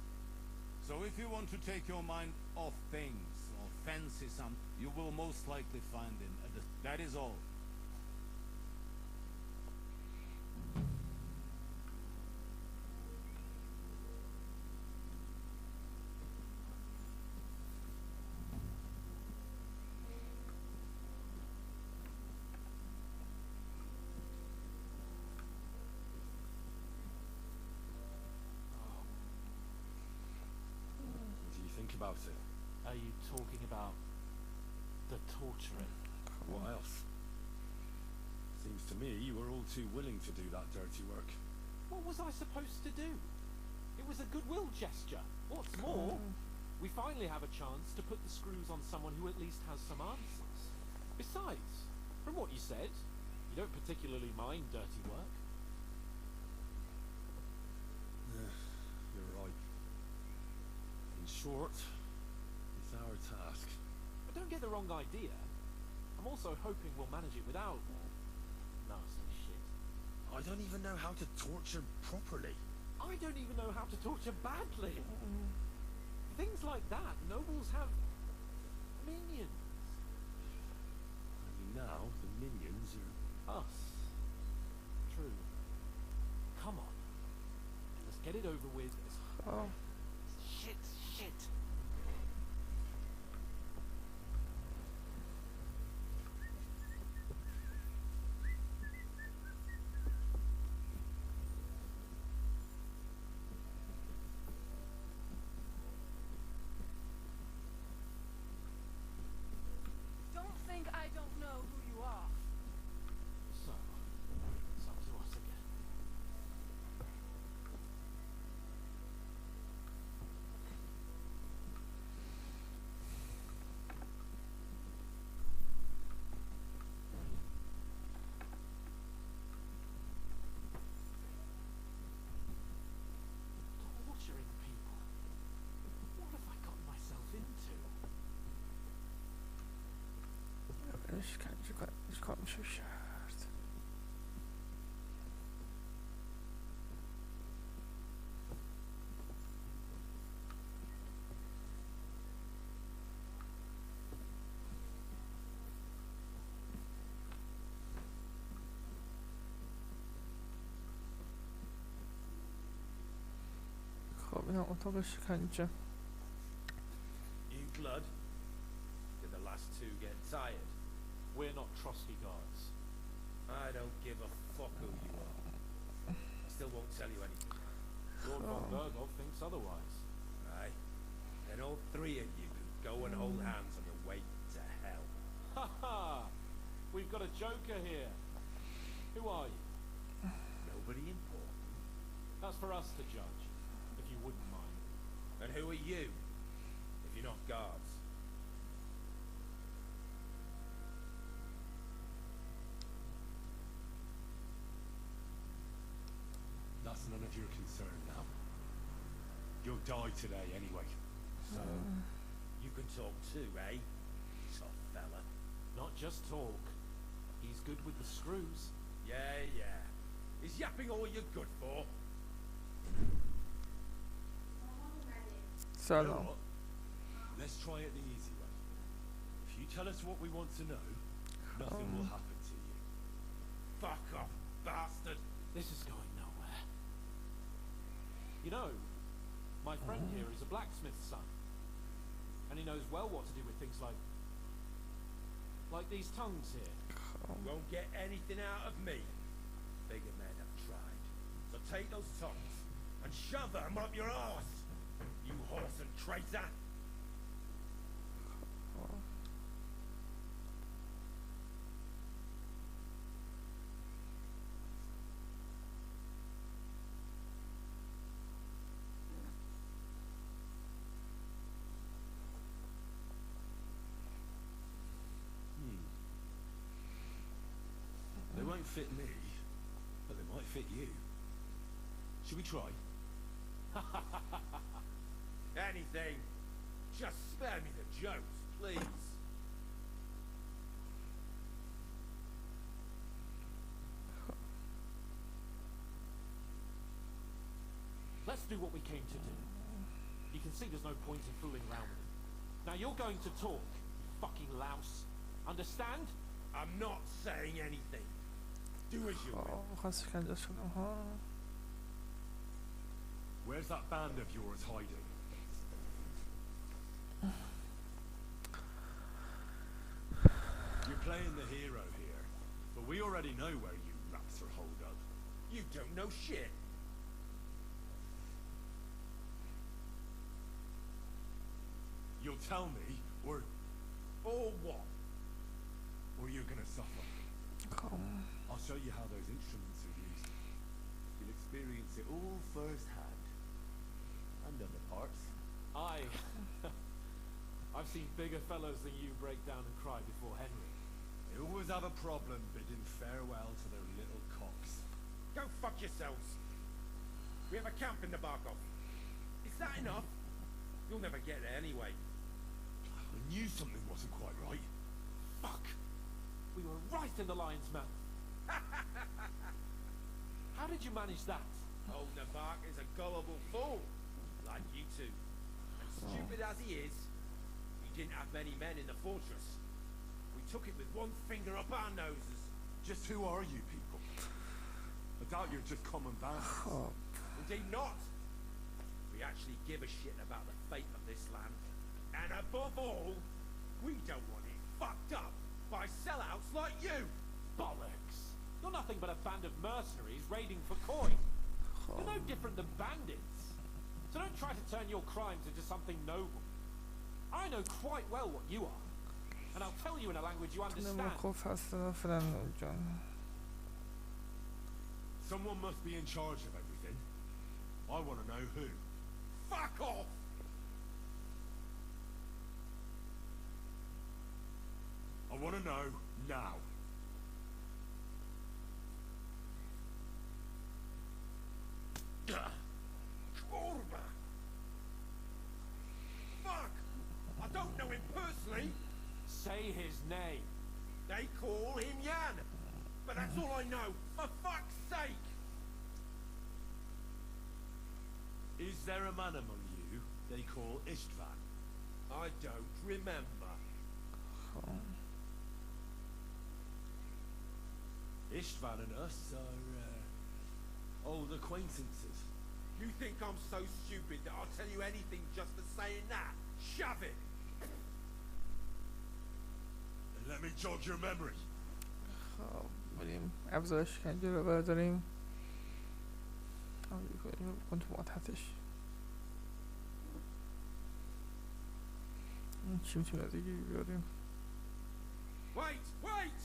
So if you want to take your mind off things or fancy some, you will most likely find him at the... That is all. About it. Are you talking about the torturing? What else? Seems to me you were all too willing to do that dirty work. What was I supposed to do? It was a goodwill gesture. What's more, we finally have a chance to put the screws on someone who at least has some answers. Besides, from what you said, you don't particularly mind dirty work. You're right. In short, it's our task. But don't get the wrong idea. I'm also hoping we'll manage it without nasty shit. I don't even know how to torture properly. I don't even know how to torture badly. Things like that, nobles have minions. Only now the minions are Us. True. Come on. Let's get it over with. Oh. Shit. Don't think I don't know who you are. So, it's up to us again. Torturing people. What have I gotten myself into? شکنجه کنیم. هیچ کار میشه کرد. خب اینم اتاق شکنجه. You blood? Did the last two get tired? We're not Trotsky guards. I don't give a fuck who you are. Still won't tell you anything. Lord von Bergov thinks otherwise. Right? Then all three of you can go and hold hands on your way to hell. Ha ha! We've got a joker here. Who are you? Nobody important. That's for us to judge, if you wouldn't mind. And who are you, if you're not guards? That's none of your concern now. You'll die today anyway. So, you can talk too, eh? Tough fella. Not just talk. He's good with the screws. Yeah. Is yapping all you're good for? You know سلام. what? Let's try it the easy way. If you tell us what we want to know, nothing will happen to you. Fuck off, bastard! This is going nowhere. You know, my friend here is a blacksmith's son. And he knows well what to do with things like these tongues here. You won't get anything out of me. Bigger men have tried. So take those tongues and shove them up your arse, you horse and traitor! They won't fit me, but they might fit you. Should we try? Anything. Just spare me the jokes, please. Let's do what we came to do. You can see there's no point in fooling around with it. Now you're going to talk, you fucking louse. Understand? I'm not saying anything. Do as you will. خواستش کنجاش کنم ها. Where's that band of yours hiding? You're playing the hero here, but we already know where you rats are holed up. You don't know shit. You'll tell me, or what? you're gonna suffer. I'll show you how those instruments are used. You'll experience it all firsthand. And other parts. I've seen bigger fellows than you break down and cry before Henry. They always have a problem bidding farewell to their little cocks. Go fuck yourselves. We have a camp in the Barkov. Is that enough? You'll never get there anyway. I knew something wasn't quite right. Fuck! We were right in the lion's mouth. How did you manage that? Old Navark is a gullible fool, like you two. And stupid as he is, we didn't have many men in the fortress. We took it with one finger up our noses. Just who are you people? I doubt you're just common bandits. Indeed not. We actually give a shit about the fate of this land. And above all, we don't want it fucked up by sellouts like you. Bollocks! You're nothing but a band of mercenaries raiding for coin. You're no different than bandits. So don't try to turn your crimes into something noble. I know quite well what you are. And I'll tell you in a language you understand. Someone must be in charge of everything. I want to know who. Fuck off! I want to know now. Kurva! Fuck! I don't know him personally. Say his name. They call him Jan. But that's all I know. For fuck's sake! Is there a man among you they call Istvan? I don't remember. Istvan and us are old acquaintances. You think I'm so stupid that I'll tell you anything just for saying that? Shove it! And let me jog your memory. خب بریم ابزار شکنجه رو برداریم. بکن تو ماتحتش. چی میتونیم از دیگه بیاریم؟ Wait! Wait!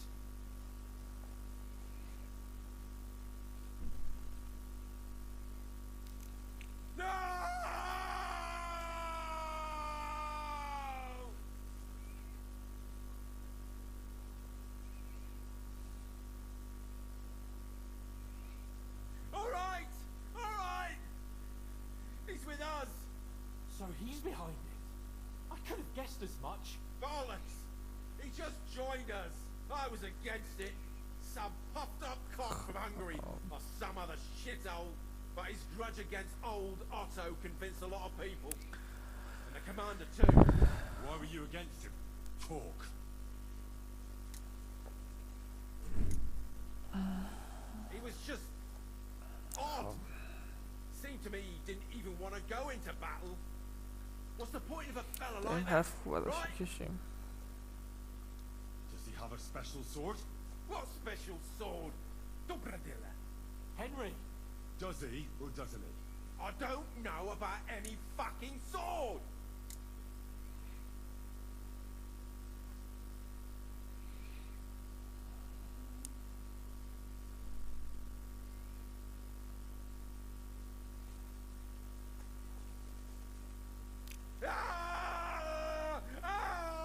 behind it. I could have guessed as much. Bollocks! He just joined us. I was against it. Some puffed up cock from Hungary or some other shithole. But his grudge against old Otto convinced a lot of people. And the commander too. Why were you against him? Talk. He was just odd. Seemed to me he didn't even want to go into battle. What's the point of a fella این like that? حرف بالا Right? کشیم. Does he have a special sword? What special sword? Dobradilla. Henry! Does he or doesn't he? I don't know about any fucking sword. Ah! Ah!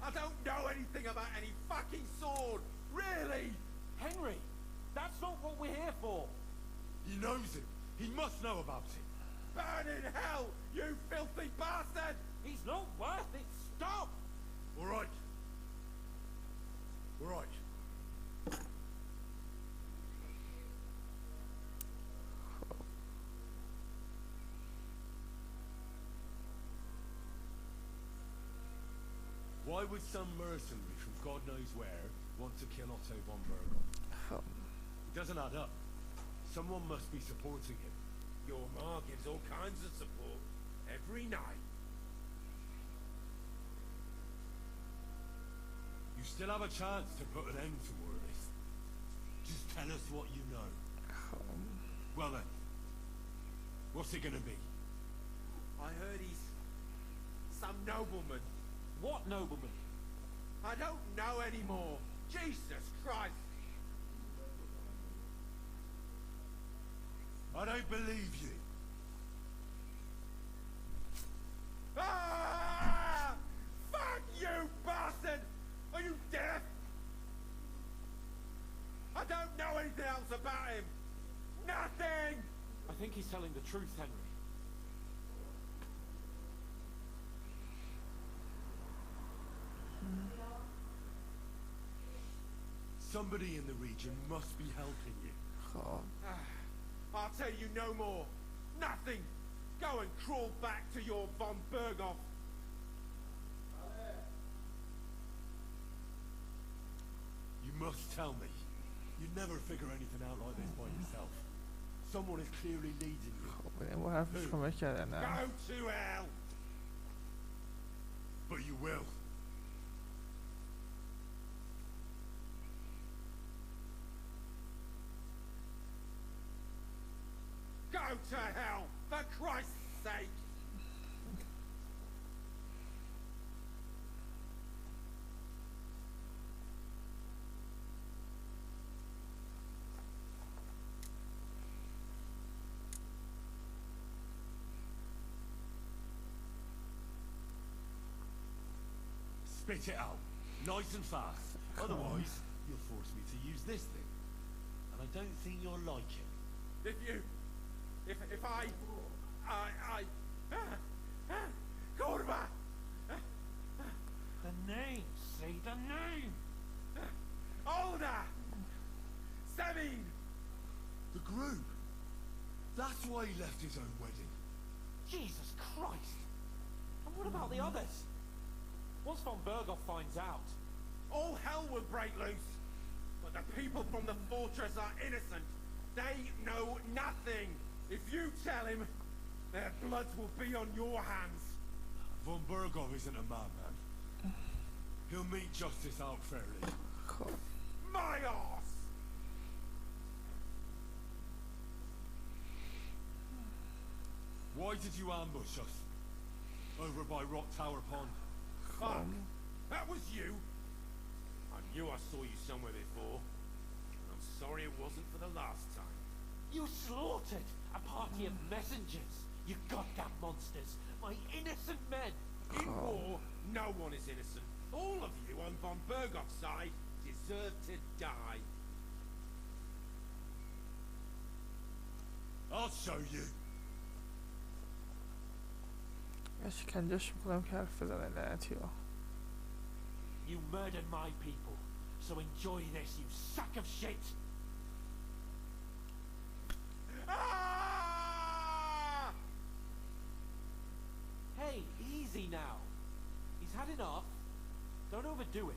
I don't know anything about any fucking sword. Really? Henry! That's not what we're here for! He knows it. He must know about it. Burn in hell, you filthy bastard! He's not worth it! Stop! All right. All right. Why would some mercenary from God knows where want to kill Otto von Bergum? It doesn't add up. Someone must be supporting him. Your ma gives all kinds of support every night. You still have a chance to put an end to all of this. Just tell us what you know. Well then, what's it gonna be? I heard he's some nobleman. What nobleman? I don't know anymore. Jesus Christ! I don't believe you. Ah! Fuck you, bastard! Are you deaf? I don't know anything else about him. Nothing! I think he's telling the truth, Henry. Somebody in the region must be helping you. خب I'll tell you no more. Nothing. Go and crawl back to your von Berghoff. You must tell me. You'd never figure anything out like this by yourself. Someone is clearly leading you. خب این با حرفش کمک کرده نه. Go to hell! But you will. Go to hell! For Christ's sake! Spit it out. Nice and fast. Otherwise, you'll force me to use this thing. And I don't think you'll like it. If I Kurva! The name! Say the name! Older! Semming! The group. That's why he left his own wedding. Jesus Christ! And what about the others? Once von Berghoff finds out... All hell will break loose. But the people from the fortress are innocent. They know nothing. If you tell him, their blood will be on your hands. Von Bergov isn't a madman. He'll meet justice out fairly. خب My arse! Why did you ambush us? Over by Rock Tower Pond. Fuck! That was you! I knew I saw you somewhere before. I'm sorry it wasn't for the last time. You slaughtered a party of messengers! You goddamn monsters! My innocent men! In war, no one is innocent. All of you on von Bergoff's side deserve to die. I'll show you. شکنجهش میکنم که حرف بزنه لعنتی ها. You murdered my people, so enjoy this, you sack of shit! Ah! Hey, easy now. He's had enough. Don't overdo it.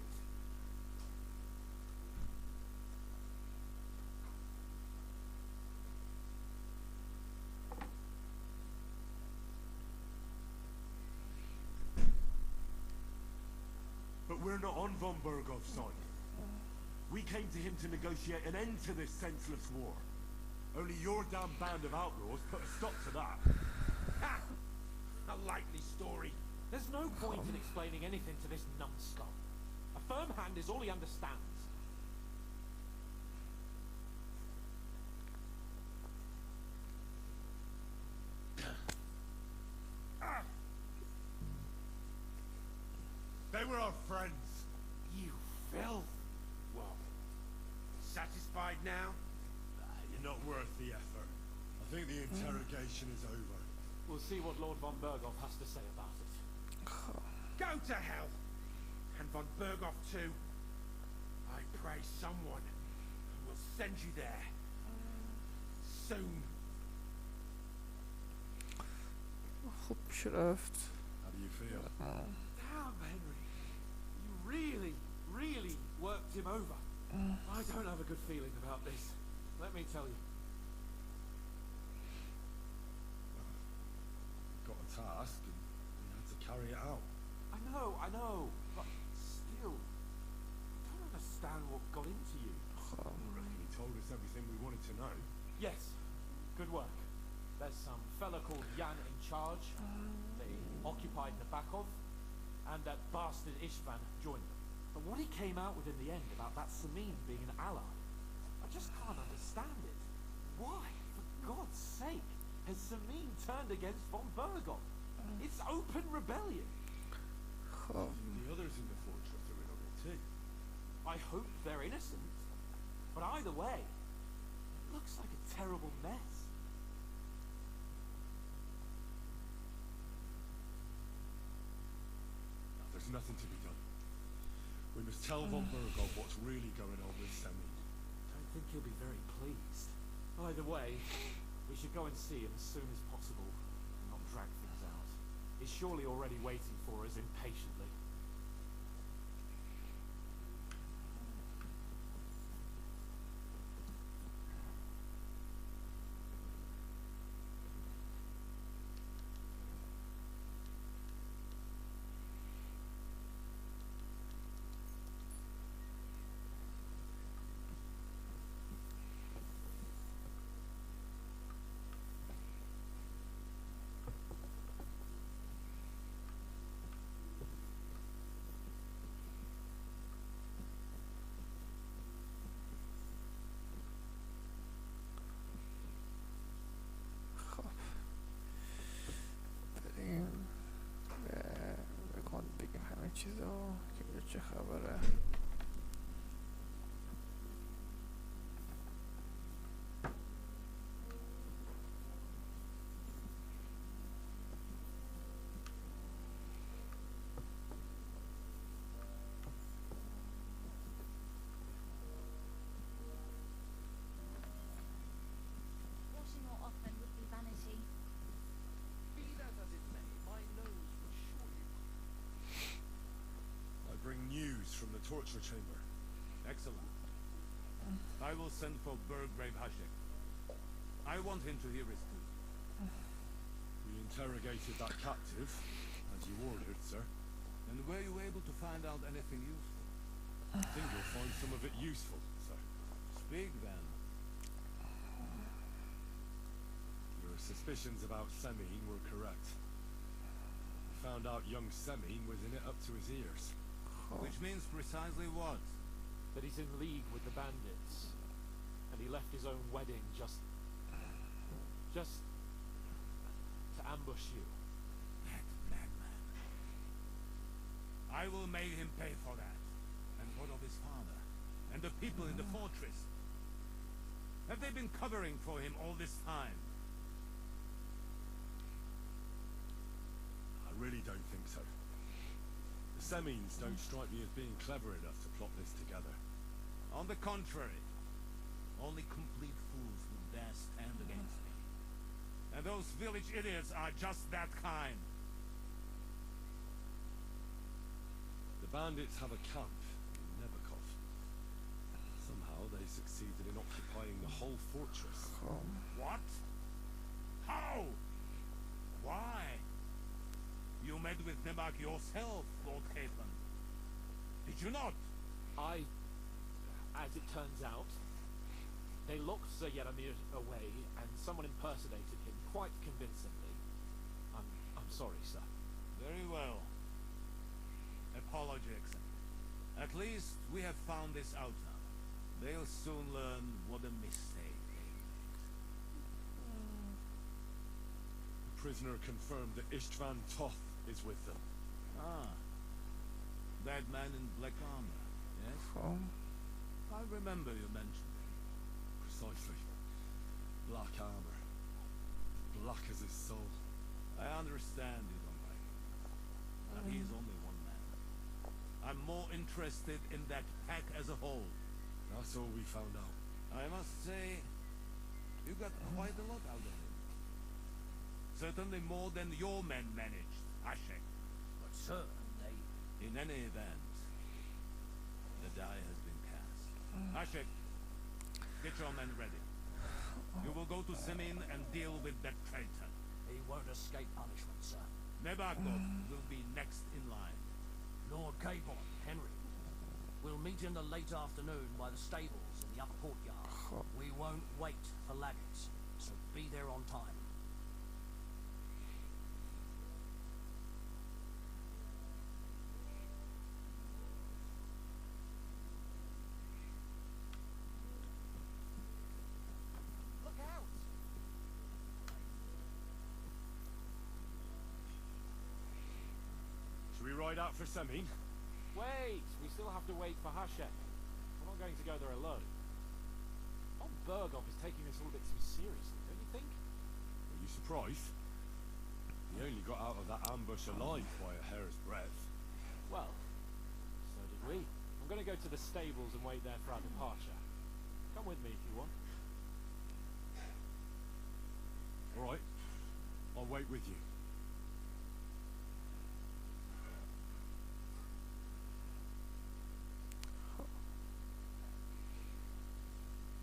But we're not on von Bergov's side. We came to him to negotiate an end to this senseless war. Only your damn band of outlaws put a stop to that. Ha! A likely story. There's no point in explaining anything to this numbskull. A firm hand is all he understands. They were our friends. You filth. Well, satisfied now? You're not worth the effort. I think the interrogation is over. We'll see what Lord von Berghoff has to say about it. Go to hell! And von Berghoff too. I pray someone will send you there. Soon. خوب پیش رفت. How do you feel? Damn, Henry. You really worked him over. I don't have a good feeling about this. Let me tell you. Got a task and you had to carry it out. I know, but still, I don't understand what got into you. He told us everything we wanted to know. Yes, good work. There's some fella called Jan in charge. They occupied Nabakov, and that bastard Ishvan joined them. But what he came out with in the end about that Semine being an ally, I just can't understand it. Why, for God's sake, has Semine turned against von Berghoff? It's open rebellion. The others in the fortress are in on it too. I hope they're innocent. But either way, it looks like a terrible mess. There's nothing to be done. We must tell von Berghoff what's really going on with Semi. I don't think he'll be very pleased. Either way, we should go and see him as soon as possible and not drag things out. He's surely already waiting for us impatiently. چیزا که چه خبره. Washing more often would be vanity. Be that as it may, my nose would surely. I bring news from the torture chamber. Excellent. I will send for Berggrave Hashek. I want him to hear his too. We interrogated that captive, as you ordered, sir. And were you able to find out anything useful? I think you'll find some of it useful, sir. Speak then. Your suspicions about Semi were correct. We found out young Semi was in it up to his ears. Which means precisely what? That he's in league with the bandits. And he left his own wedding just to ambush you. That madman. I will make him pay for that. And what of his father? And the people in the fortress? Have they been covering for him all this time? Semines don't strike me as being clever enough to plot this together. On the contrary, only complete fools will dare stand against me. And those village idiots are just that kind. The bandits have a camp in Nebakov. Somehow they succeeded in occupying the whole fortress. What? How? Why? You met with Nebak yourself, Lord Capon. Did you not? As it turns out, they locked Sir Yaramir away, and someone impersonated him quite convincingly. I'm sorry, sir. Very well. Apology accepted. At least we have found this out now. They'll soon learn what a mistake they made. The prisoner confirmed that Istvan Toth is with them. Ah. That man in black armor, yes? I remember you mentioned him. Precisely. Black armor. Black as his soul. I understand you don't like him. But he is only one man. I'm more interested in that pack as a whole. That's all we found out. I must say, you got quite a lot out of him. Certainly more than your men managed, Ashek. But sir, they... In any event, the die has been cast. Ashek, get your men ready. You will go to Semin and deal with that traitor. He won't escape punishment, sir. Nebakov will be next in line. Lord Capon, Henry. We'll meet in the late afternoon by the stables in the upper courtyard. We won't wait for laggards, so be there on time. Look out! Should we ride out for Semin? Wait, we still have to wait for Hashek. We're not going to go there alone. Old Bergov is taking this all a bit too seriously, don't you think? Are you surprised? He only got out of that ambush alive by a hair's breadth. Well, so did we. I'm going to go to the stables and wait there for our departure. Come with me if you want. All right. I'll wait with you.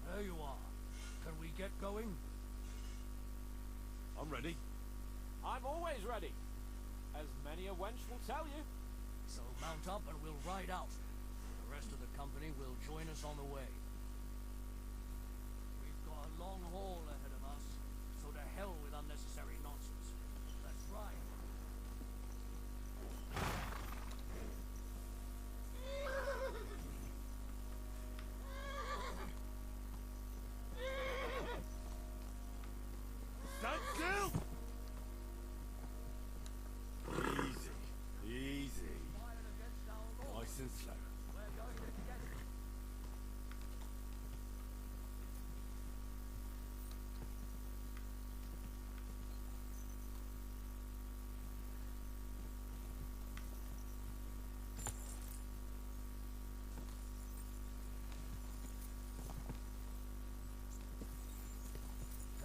There you are. Can we get going? I'm ready. I'm always ready. As many a wench will tell you. So mount up and we'll ride out. The rest of the company will join us on the way. We've got a long haul ahead of us, so to hell with unnecessary nonsense. Let's ride. Stand still! Easy. Easy. Fired against our law. Nice and slow. We're going to get it.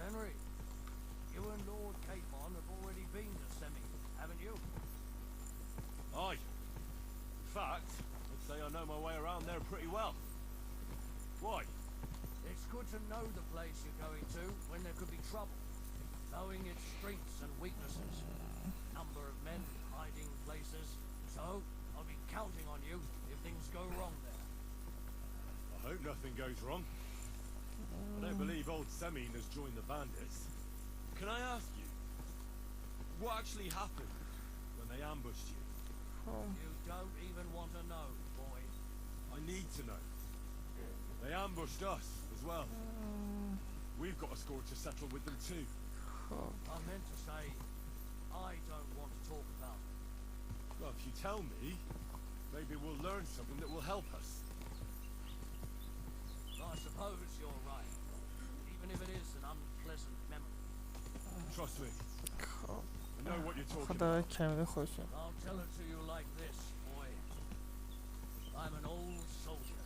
Henry, you and Lord Capon have already been to Semi, haven't you? Aye. In fact, I'd say I know my way around there pretty well. Why? It's good to know the place you're going to when there could be trouble. Knowing its strengths and weaknesses. Number of men, hiding places. So, I'll be counting on you if things go wrong there. I hope nothing goes wrong. I don't believe old Semin has joined the bandits. Can I ask you, what actually happened when they ambushed you? You don't even want to know, boy. I need to know. They ambushed us as well. We've got a score to settle with them too. I meant to say, I don't want to talk about it. Well, if you tell me, maybe we'll learn something that will help us. I suppose you're right. Even if it is an unpleasant memory. Trust me. I know what you're talking خدا about. کلمه خوشم. I'll tell it to you like this, boy. I'm an old soldier.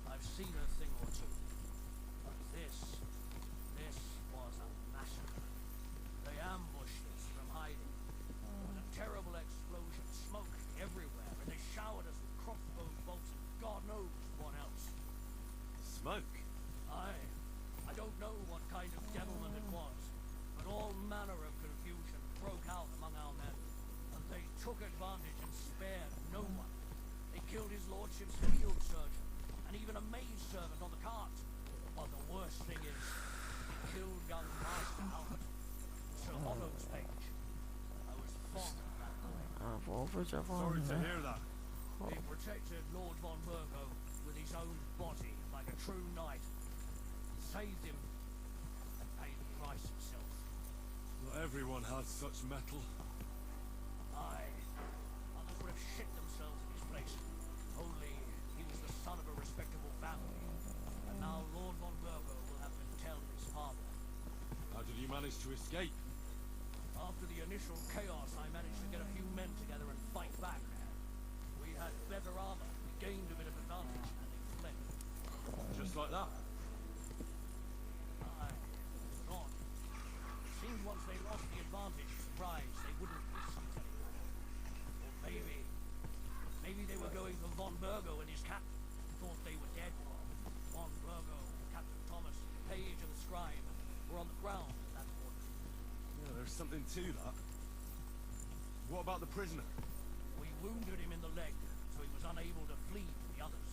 I've seen a thing or two. But this was a massacre. They ambushed us from hiding. There was a terrible explosion, smoke everywhere, and they showered us with crossbow bolts and God knows what else. Smoke? I don't know what kind of devilment it was, but all manner of confusion broke out among our men, and they took advantage and spared no one. They killed his lordship's field surgeon, and even a maid servant on the cart. But the worst thing is, they killed young Master Albert, Sir Otto's page. I was fond of that boy. Sorry to hear that. He protected Lord von Burgo with his own body like a true knight. Saved him and paid the price himself. Not everyone has such metal. Aye. Others would have shit themselves in his place. Only he was the son of a respectable family. And now Lord von Burgo will have to tell his father. How did you manage to escape? After the initial chaos, I managed to get a few men together and fight back. We had better armor, we gained a bit of advantage, and they fled. Just like that? Aye, gone. It seemed once they lost the advantage, surprise, they wouldn't listen to anyone. Or maybe they were going for von Burgo and his captain. Thought they were dead. Von Burgo, Captain Thomas, Page and the scribe were on the ground at that point. Yeah, there's something to that. What about the prisoner? We wounded him in the leg, so he was unable to flee with the others.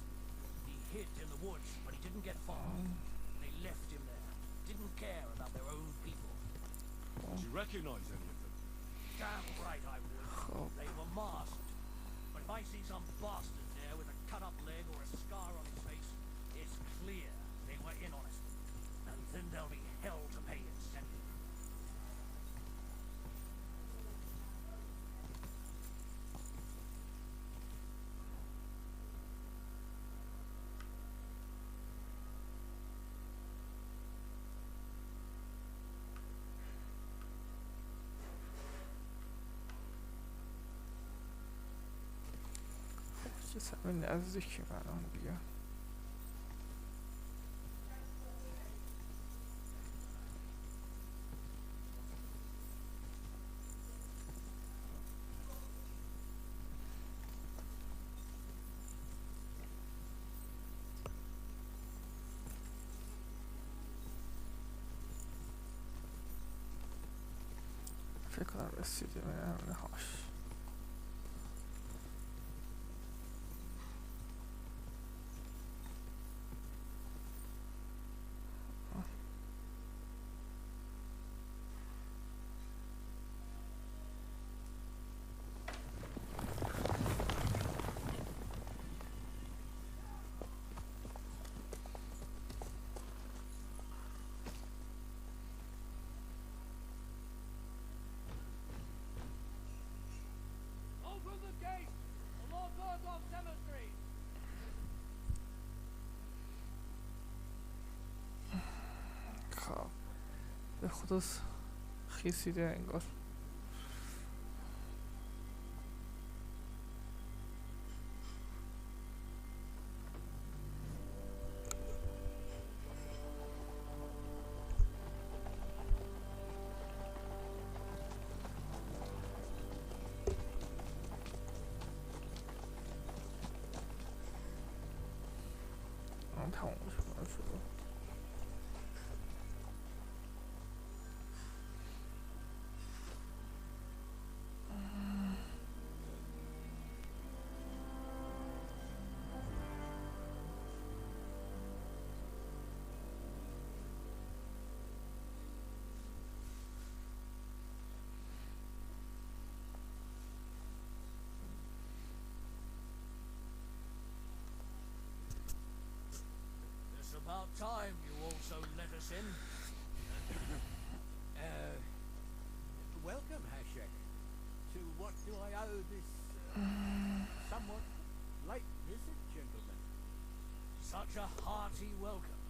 He hid in the woods, but he didn't get far. They left him there. Didn't care about their own people. Did you recognize any of them? Damn right I would. They were masked. But if I see some bastard there with a cut-up leg or a scar on his face, it's clear they were in on it. And then there'll be hell to pay in sending. چه سمین نزدیکی الان دیگه. فکر کنم رسیدیم به هاش. Open the gate! The Lord Burgo's cemetery! خب به خدا خیسیده انگار. تمام شد. About time you also let us in. Welcome, Hashek. To what do I owe this, somewhat late visit, gentlemen? Such a hearty welcome.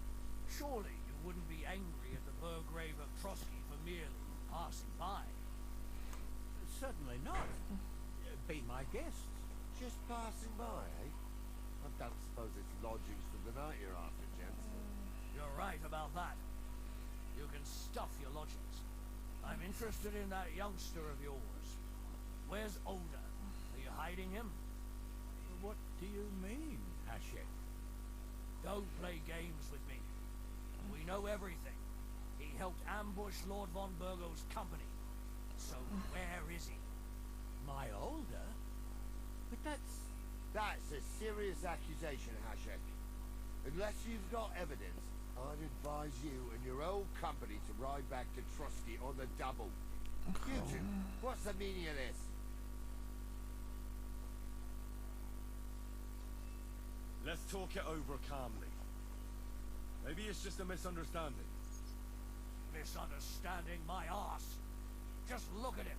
Surely you wouldn't be angry at the Burgrave of Trotsky for merely passing by. Certainly not. Be my guests. Just passing by, eh? I don't suppose it's lodgings for the night you're after, gents. You're right about that. You can stuff your lodgings. I'm interested in that youngster of yours. Where's Older? Are you hiding him? What do you mean, Hashek? Don't play games with me. We know everything. He helped ambush Lord von Burgo's company. So where is he? My Older? But That's a serious accusation, Hashek. Unless you've got evidence, I'd advise you and your old company to ride back to Trusty on the double. You two, what's the meaning of this? Let's talk it over calmly. Maybe it's just a misunderstanding. Misunderstanding my arse. Just look at him.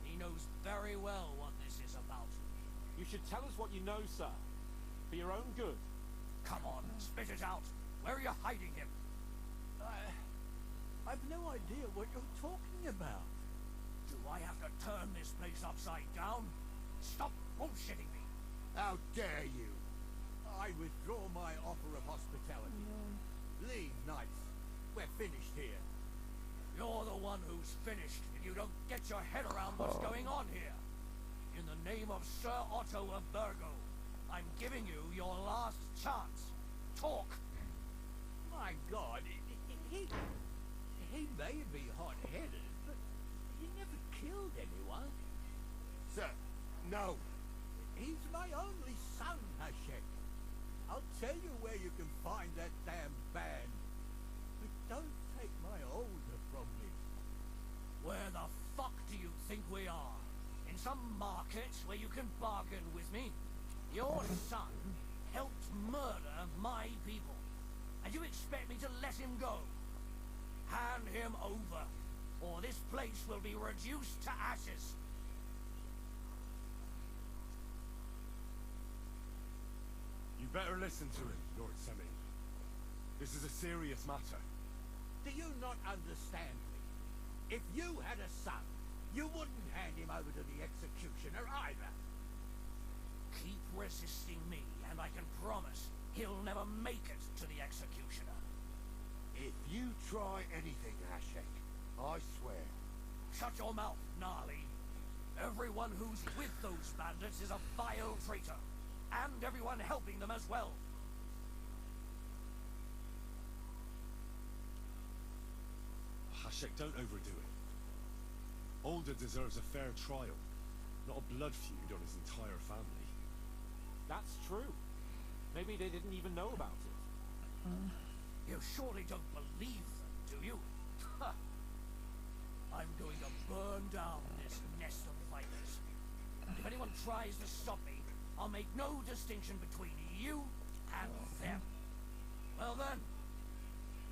He knows very well what this is about. You should tell us what you know, sir. For your own good. Come on, spit it out. Where are you hiding him? I've no idea what you're talking about. Do I have to turn this place upside down? Stop bullshitting me. How dare you? I withdraw my offer of hospitality. Leave, knights. We're finished here. You're the one who's finished if you don't get your head around what's going on here. In the name of Sir Otto of Burgo, I'm giving you your last chance. Talk. My God, he may be hot-headed, but he never killed anyone. Sir, no. He's my only son, Hashek. I'll tell you where you can find that damn band. But don't take my Older from me. Where the fuck do you think we are? In some market where you can bargain with me? Your son helped murder my people. And you expect me to let him go? Hand him over, or this place will be reduced to ashes. You better listen to him, Lord Semi. This is a serious matter. Do you not understand me? If you had a son, you wouldn't hand him over to the executioner either. Keep resisting me, and I can promise he'll never make it to the executioner. If you try anything, Hashek, I swear. Shut your mouth, Gnarly. Everyone who's with those bandits is a vile traitor. And everyone helping them as well. Hashek, don't overdo it. Older deserves a fair trial, not a blood feud on his entire family. That's true. Maybe they didn't even know about it. You surely don't believe them, do you? Ha! I'm going to burn down this nest of vipers. If anyone tries to stop me, I'll make no distinction between you and them. Well then,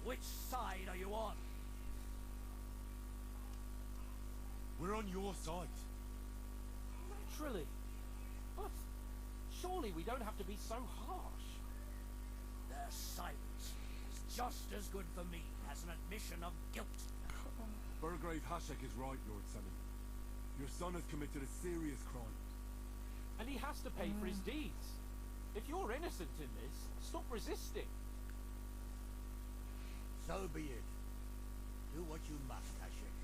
which side are you on? We're on your side. Naturally. But surely we don't have to be so harsh. Their silence is just as good for me as an admission of guilt. Burgrave Hashek is right, Lord Semi. Your son has committed a serious crime. And he has to pay for his deeds. If you're innocent in this, stop resisting. So be it. Do what you must, Hashek.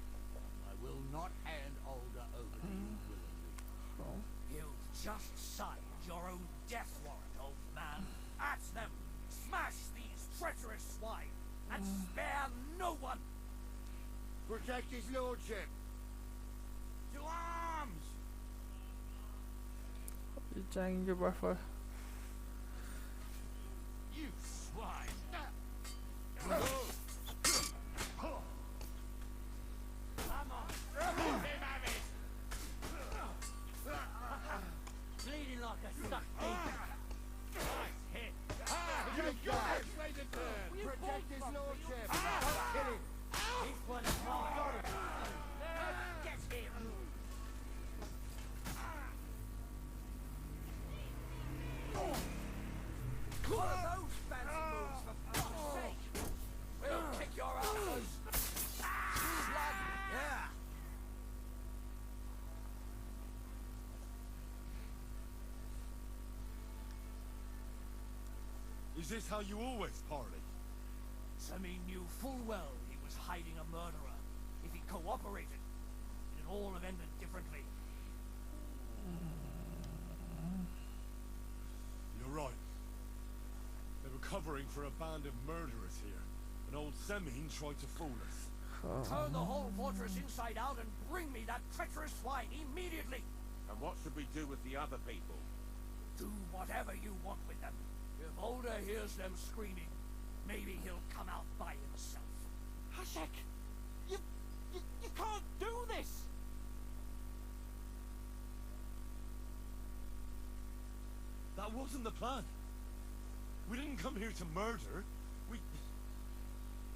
I will not hand Older over to you willingly. You've just signed your own death warrant, old man. At them! Smash these treacherous swine! And spare no one! Protect his lordship! To arms! جنگ بفر You swine! Bleeding like a stuck pig. Nice hit. Protect his lordship! Kill him. This one's mine. Get him. What are those fancy moves, for fuck's sake? We'll kick your asses. Blood. Yeah. Is this how you always parley? Semi knew full well he was hiding a murderer. If he cooperated, it'd all have ended differently. You're right. They were covering for a band of murderers here, and old Smin tried to fool us. Turn the whole fortress inside out and bring me that treacherous swine immediately! And what should we do with the other people? Do whatever you want with them. If Older hears them screaming, maybe he'll come out by himself. Hashek! You can't do this! That wasn't the plan. We didn't come here to murder.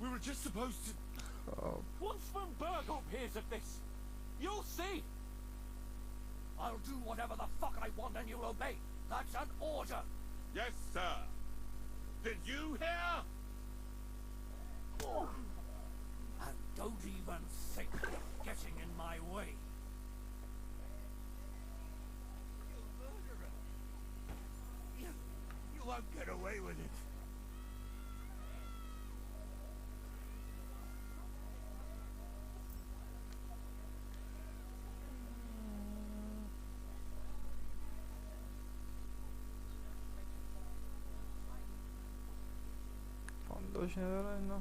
We were just supposed to... Oh, Once Von Bergop hears of this, you'll see! I'll do whatever the fuck I want and you'll obey. That's an order! Yes, sir. Did you hear? And don't even think of getting in my way. You murderer! You won't get away with it. فانداش نداره اینا.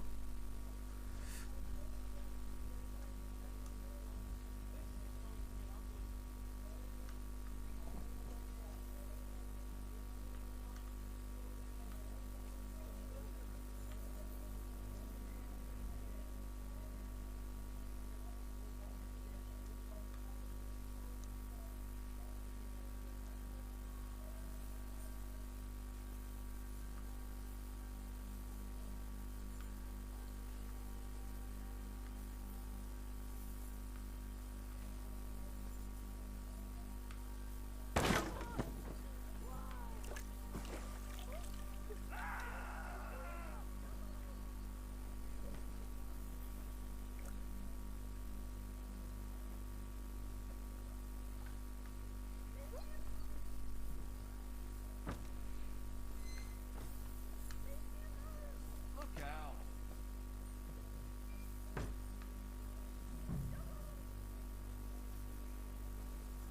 Look out!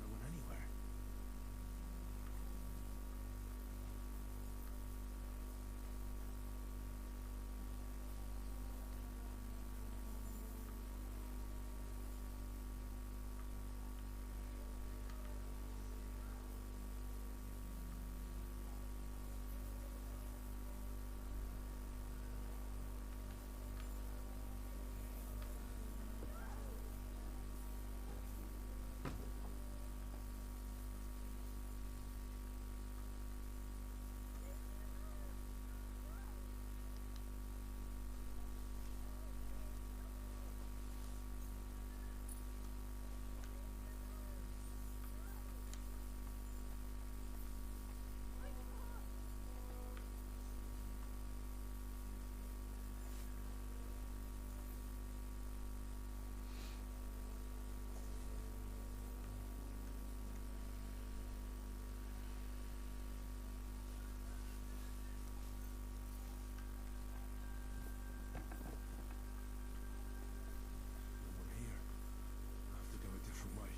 No one anywhere. No one here. I have to go a different way.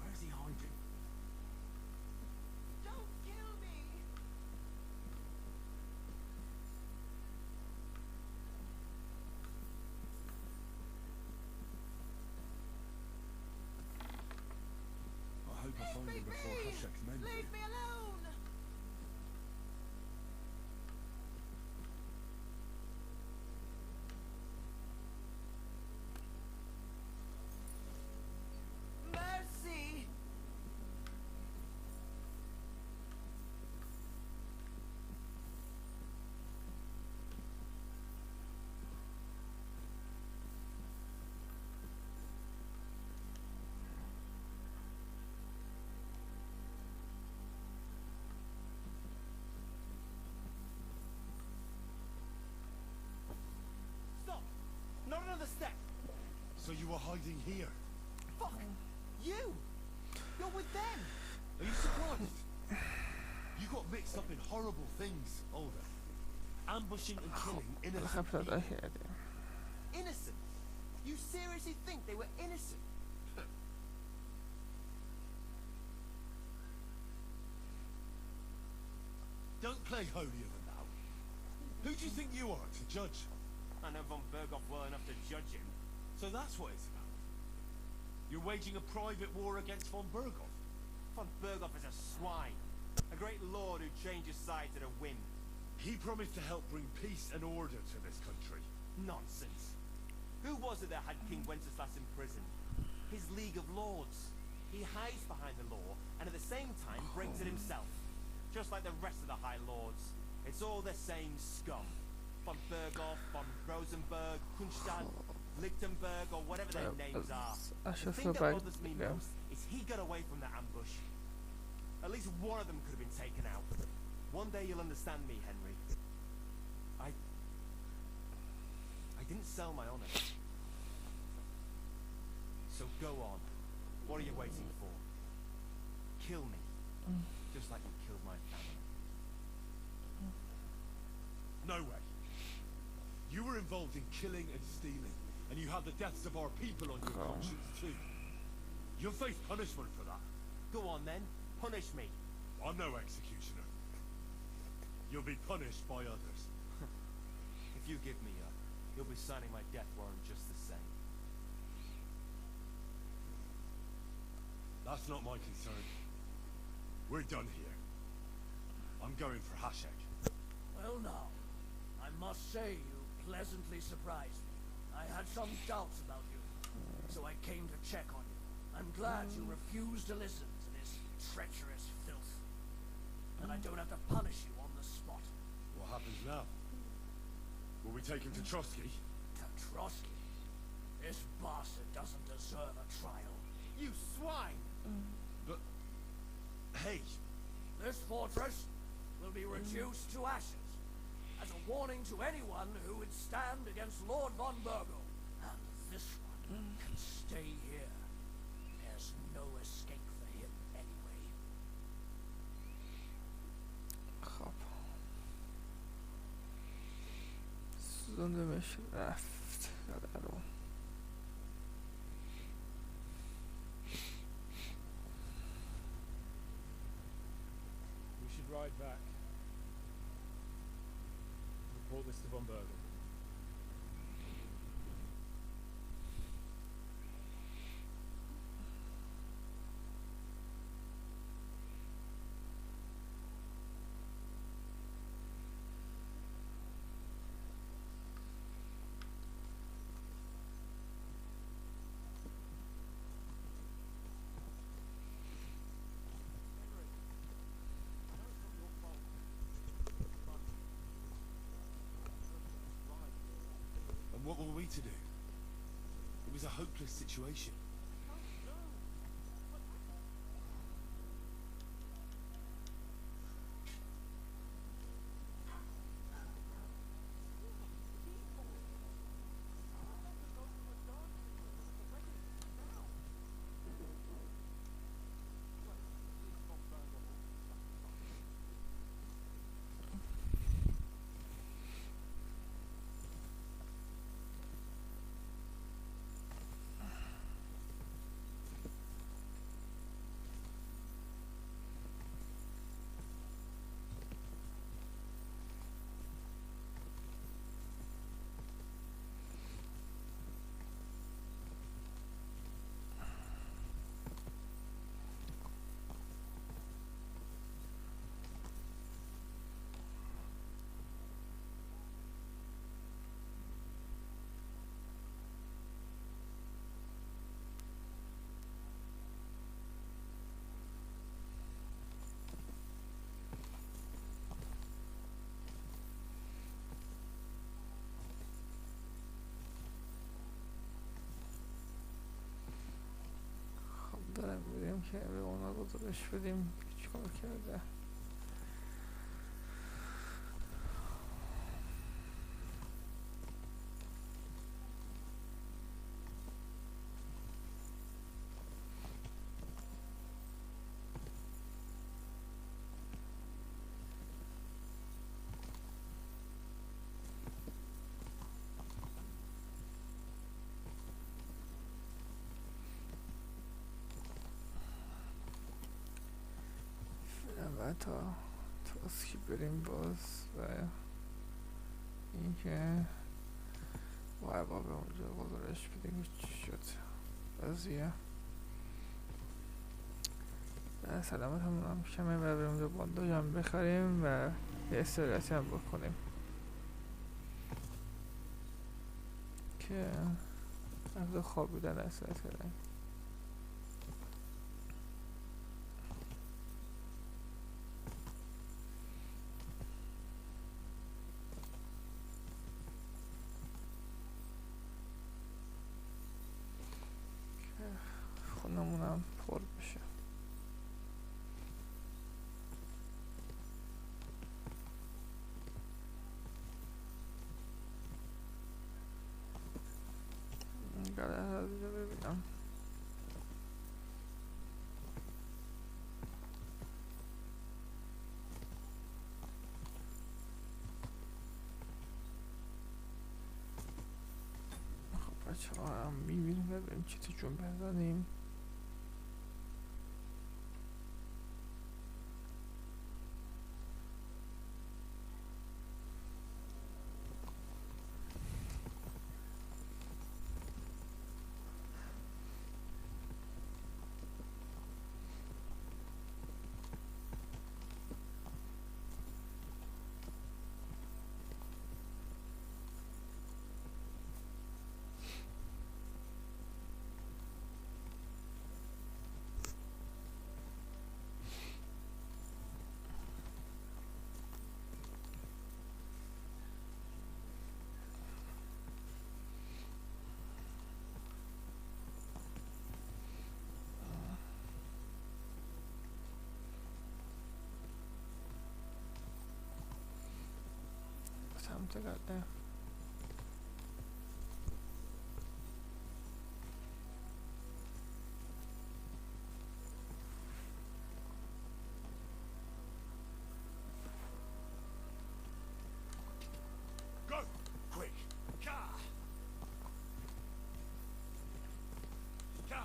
Where's he hiding? Don't kill me! I hope I find him before Hashek's men do. Leave me alone! Mercy! were hiding here. Fuck! You! You're with them! Are you surprised? You got mixed up in horrible things, Older. Ambushing and killing innocent people. Innocent? You seriously think they were innocent? Don't play holier than thou. Who do you think you are to judge? I know von Berghoff well enough to judge him. So that's what it's about. You're waging a private war against von Berghoff. Von Berghoff is a swine. A great lord who changes sides at a whim. He promised to help bring peace and order to this country. Nonsense. Who was it that had King Wenceslas imprisoned? His League of Lords. He hides behind the law and at the same time brings it himself. Just like the rest of the High Lords. It's all the same scum. Von Berghoff, von Rosenberg, Kunstad, Lichtenberg, or whatever their names are. The thing that bothers me most is he got away from the ambush. At least one of them could have been taken out. One day you'll understand me, Henry. I didn't sell my honor. So go on. What are you waiting for? Kill me. Just like you killed my family. No way. You were involved in killing and stealing, and you have the deaths of our people on your conscience too. You'll face punishment for that. Go on then. Punish me. I'm no executioner. You'll be punished by others. If you give me up, you'll be signing my death warrant just the same. That's not my concern. We're done here. I'm going for Hashek. Well now, I must say you pleasantly surprised me. I had some doubts about you, so I came to check on you. I'm glad you refused to listen to this treacherous filth. And I don't have to punish you on the spot. What happens now? Will we take him to Trotsky? To Trotsky? This bastard doesn't deserve a trial. You swine! But... hey! This fortress will be reduced to ashes, as a warning to anyone who would stand against Lord von Bergo. And this one can stay here. There's no escape for him anyway. خب زندمش رفت رو We should ride back. Report this to von Bergo. What were we to do? It was a hopeless situation. دارم میدیم که به اونا گزارش بدیم که چیکار کرده. تا تاسکی بریم باز و اینکه باید با به اونجا گزارش بدیم چی شد قضیه. و سلامت هم کمه و بریم اونجا بانداج هم بخریم و یه استراحتی هم بکنیم که از خوابیدن استراحت کردن. خونمونم پر بشه. اینقدر از اینجا ببینم. خب بچه ها هم میبینیم ببینیم چی تو جون بزنیم. سمت کرده Go! Quick! Ka! Ka!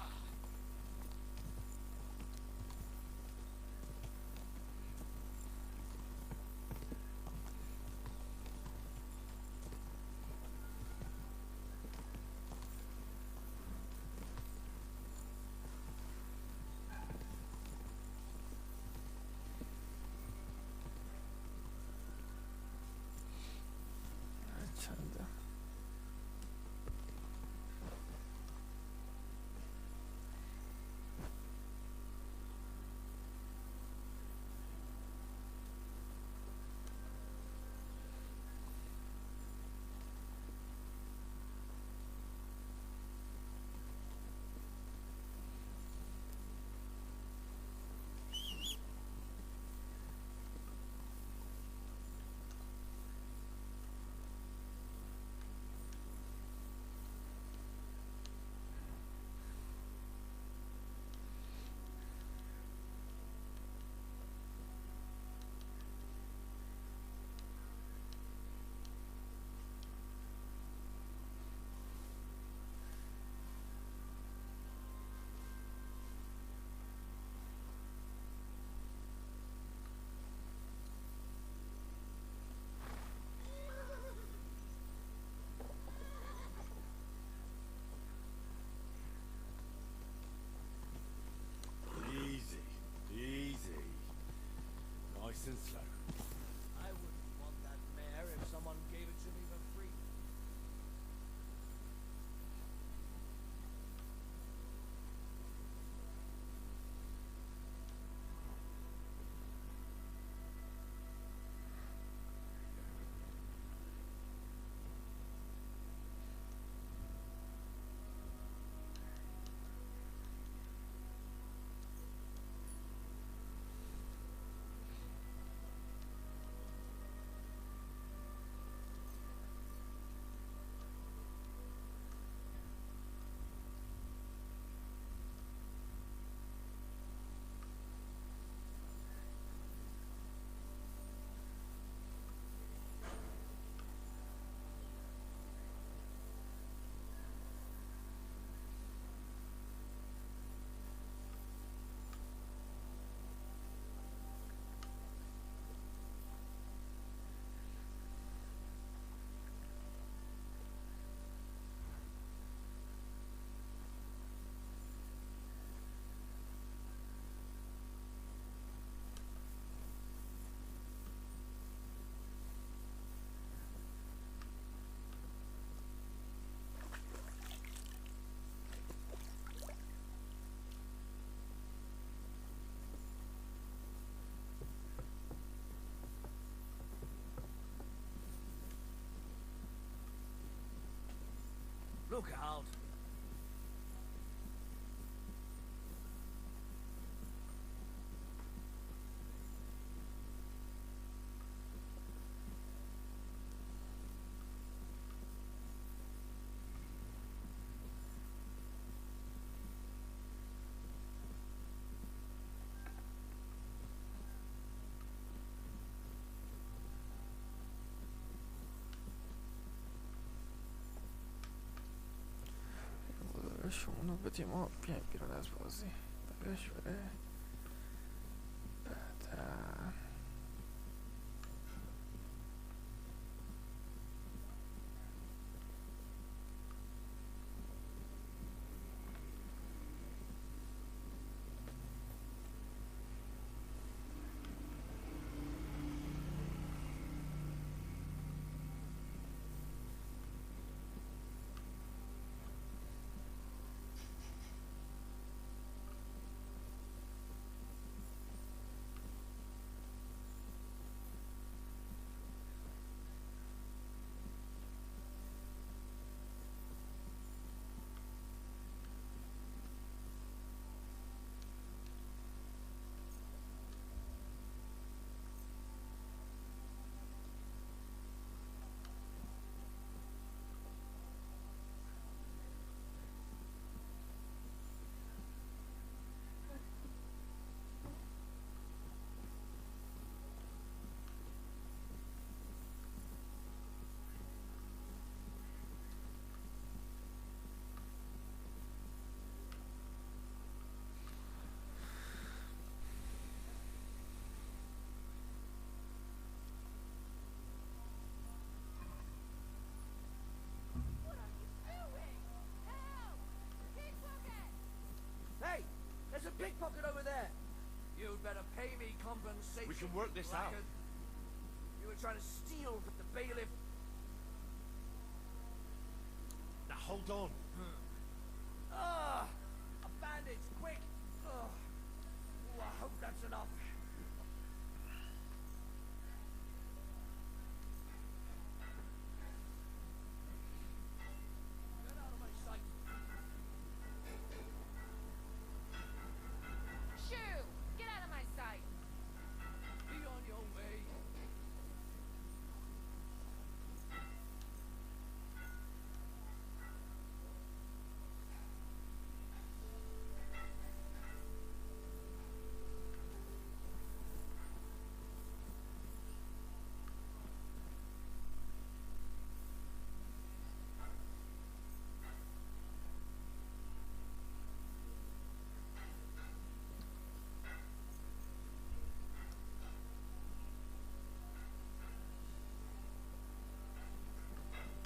Look out. شونو بدیم و بیایم بیرون از بازی دقیقش بره بعد Hey, there's a pickpocket over there. You'd better pay me compensation. We can work this out. You were trying to steal from the bailiff. Now hold on. Ah, a bandage, quick. Oh, I hope that's enough. Get out of my sight. Shoo! Get out of my sight! Be on your way.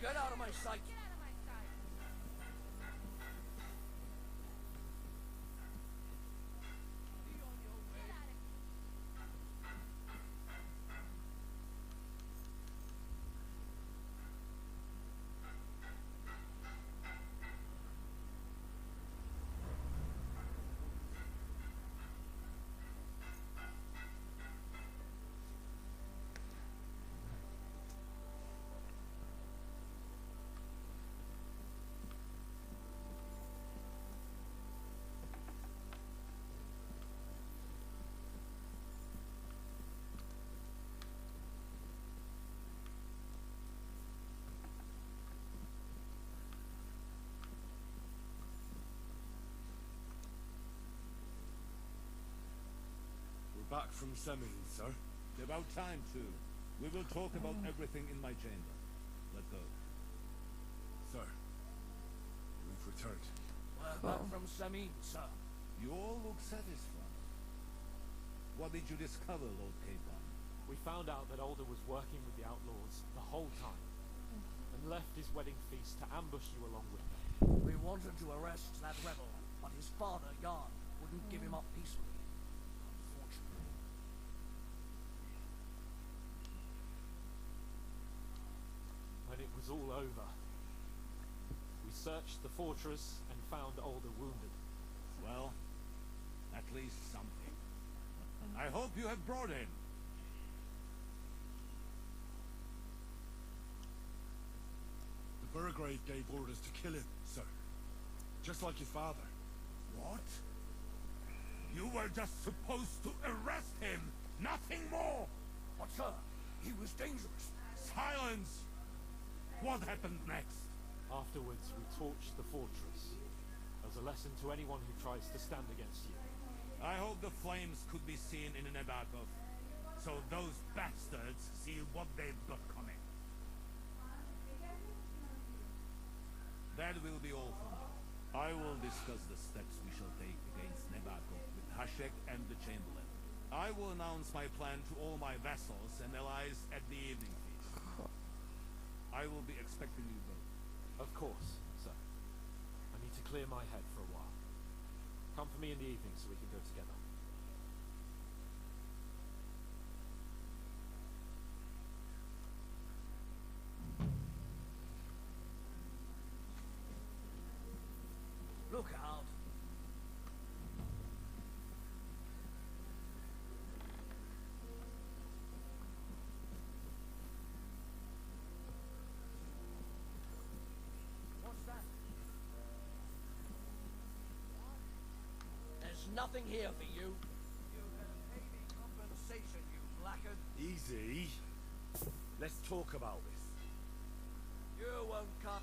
Get out of my sight. Get out of my sight! Be on your way. Get out of We're back from Semming, sir. It's about time, too. We will talk about everything in my chamber. Let's go. Sir, we've returned. We're back from Semine, sir. You all look satisfied. What did you discover, Lord Capon? We found out that Alder was working with the outlaws the whole time and left his wedding feast to ambush you along with them. We wanted to arrest that rebel, but his father, Jan, wouldn't give him up peacefully. Unfortunately. When it was all over, we searched the fortress and found Alder wounded. Well, at least something. I hope you have brought in. Burgrave gave orders to kill him, sir. Just like his father. What? You were just supposed to arrest him, nothing more! But sir, he was dangerous. Silence! What happened next? Afterwards, we torched the fortress as a lesson to anyone who tries to stand against you. I hope the flames could be seen in Nebakov, so those bastards see what they've got coming. That will be all for now. I will discuss the steps we shall take against Nebakov with Hashek and the Chamberlain. I will announce my plan to all my vassals and allies at the evening feast. I will be expecting you both. Of course, sir. I need to clear my head for a while. Come for me in the evening so we can go together. Look out. What's that? There's nothing here for you. You can pay me compensation, you blackguard. Easy. Let's talk about this. You won't come.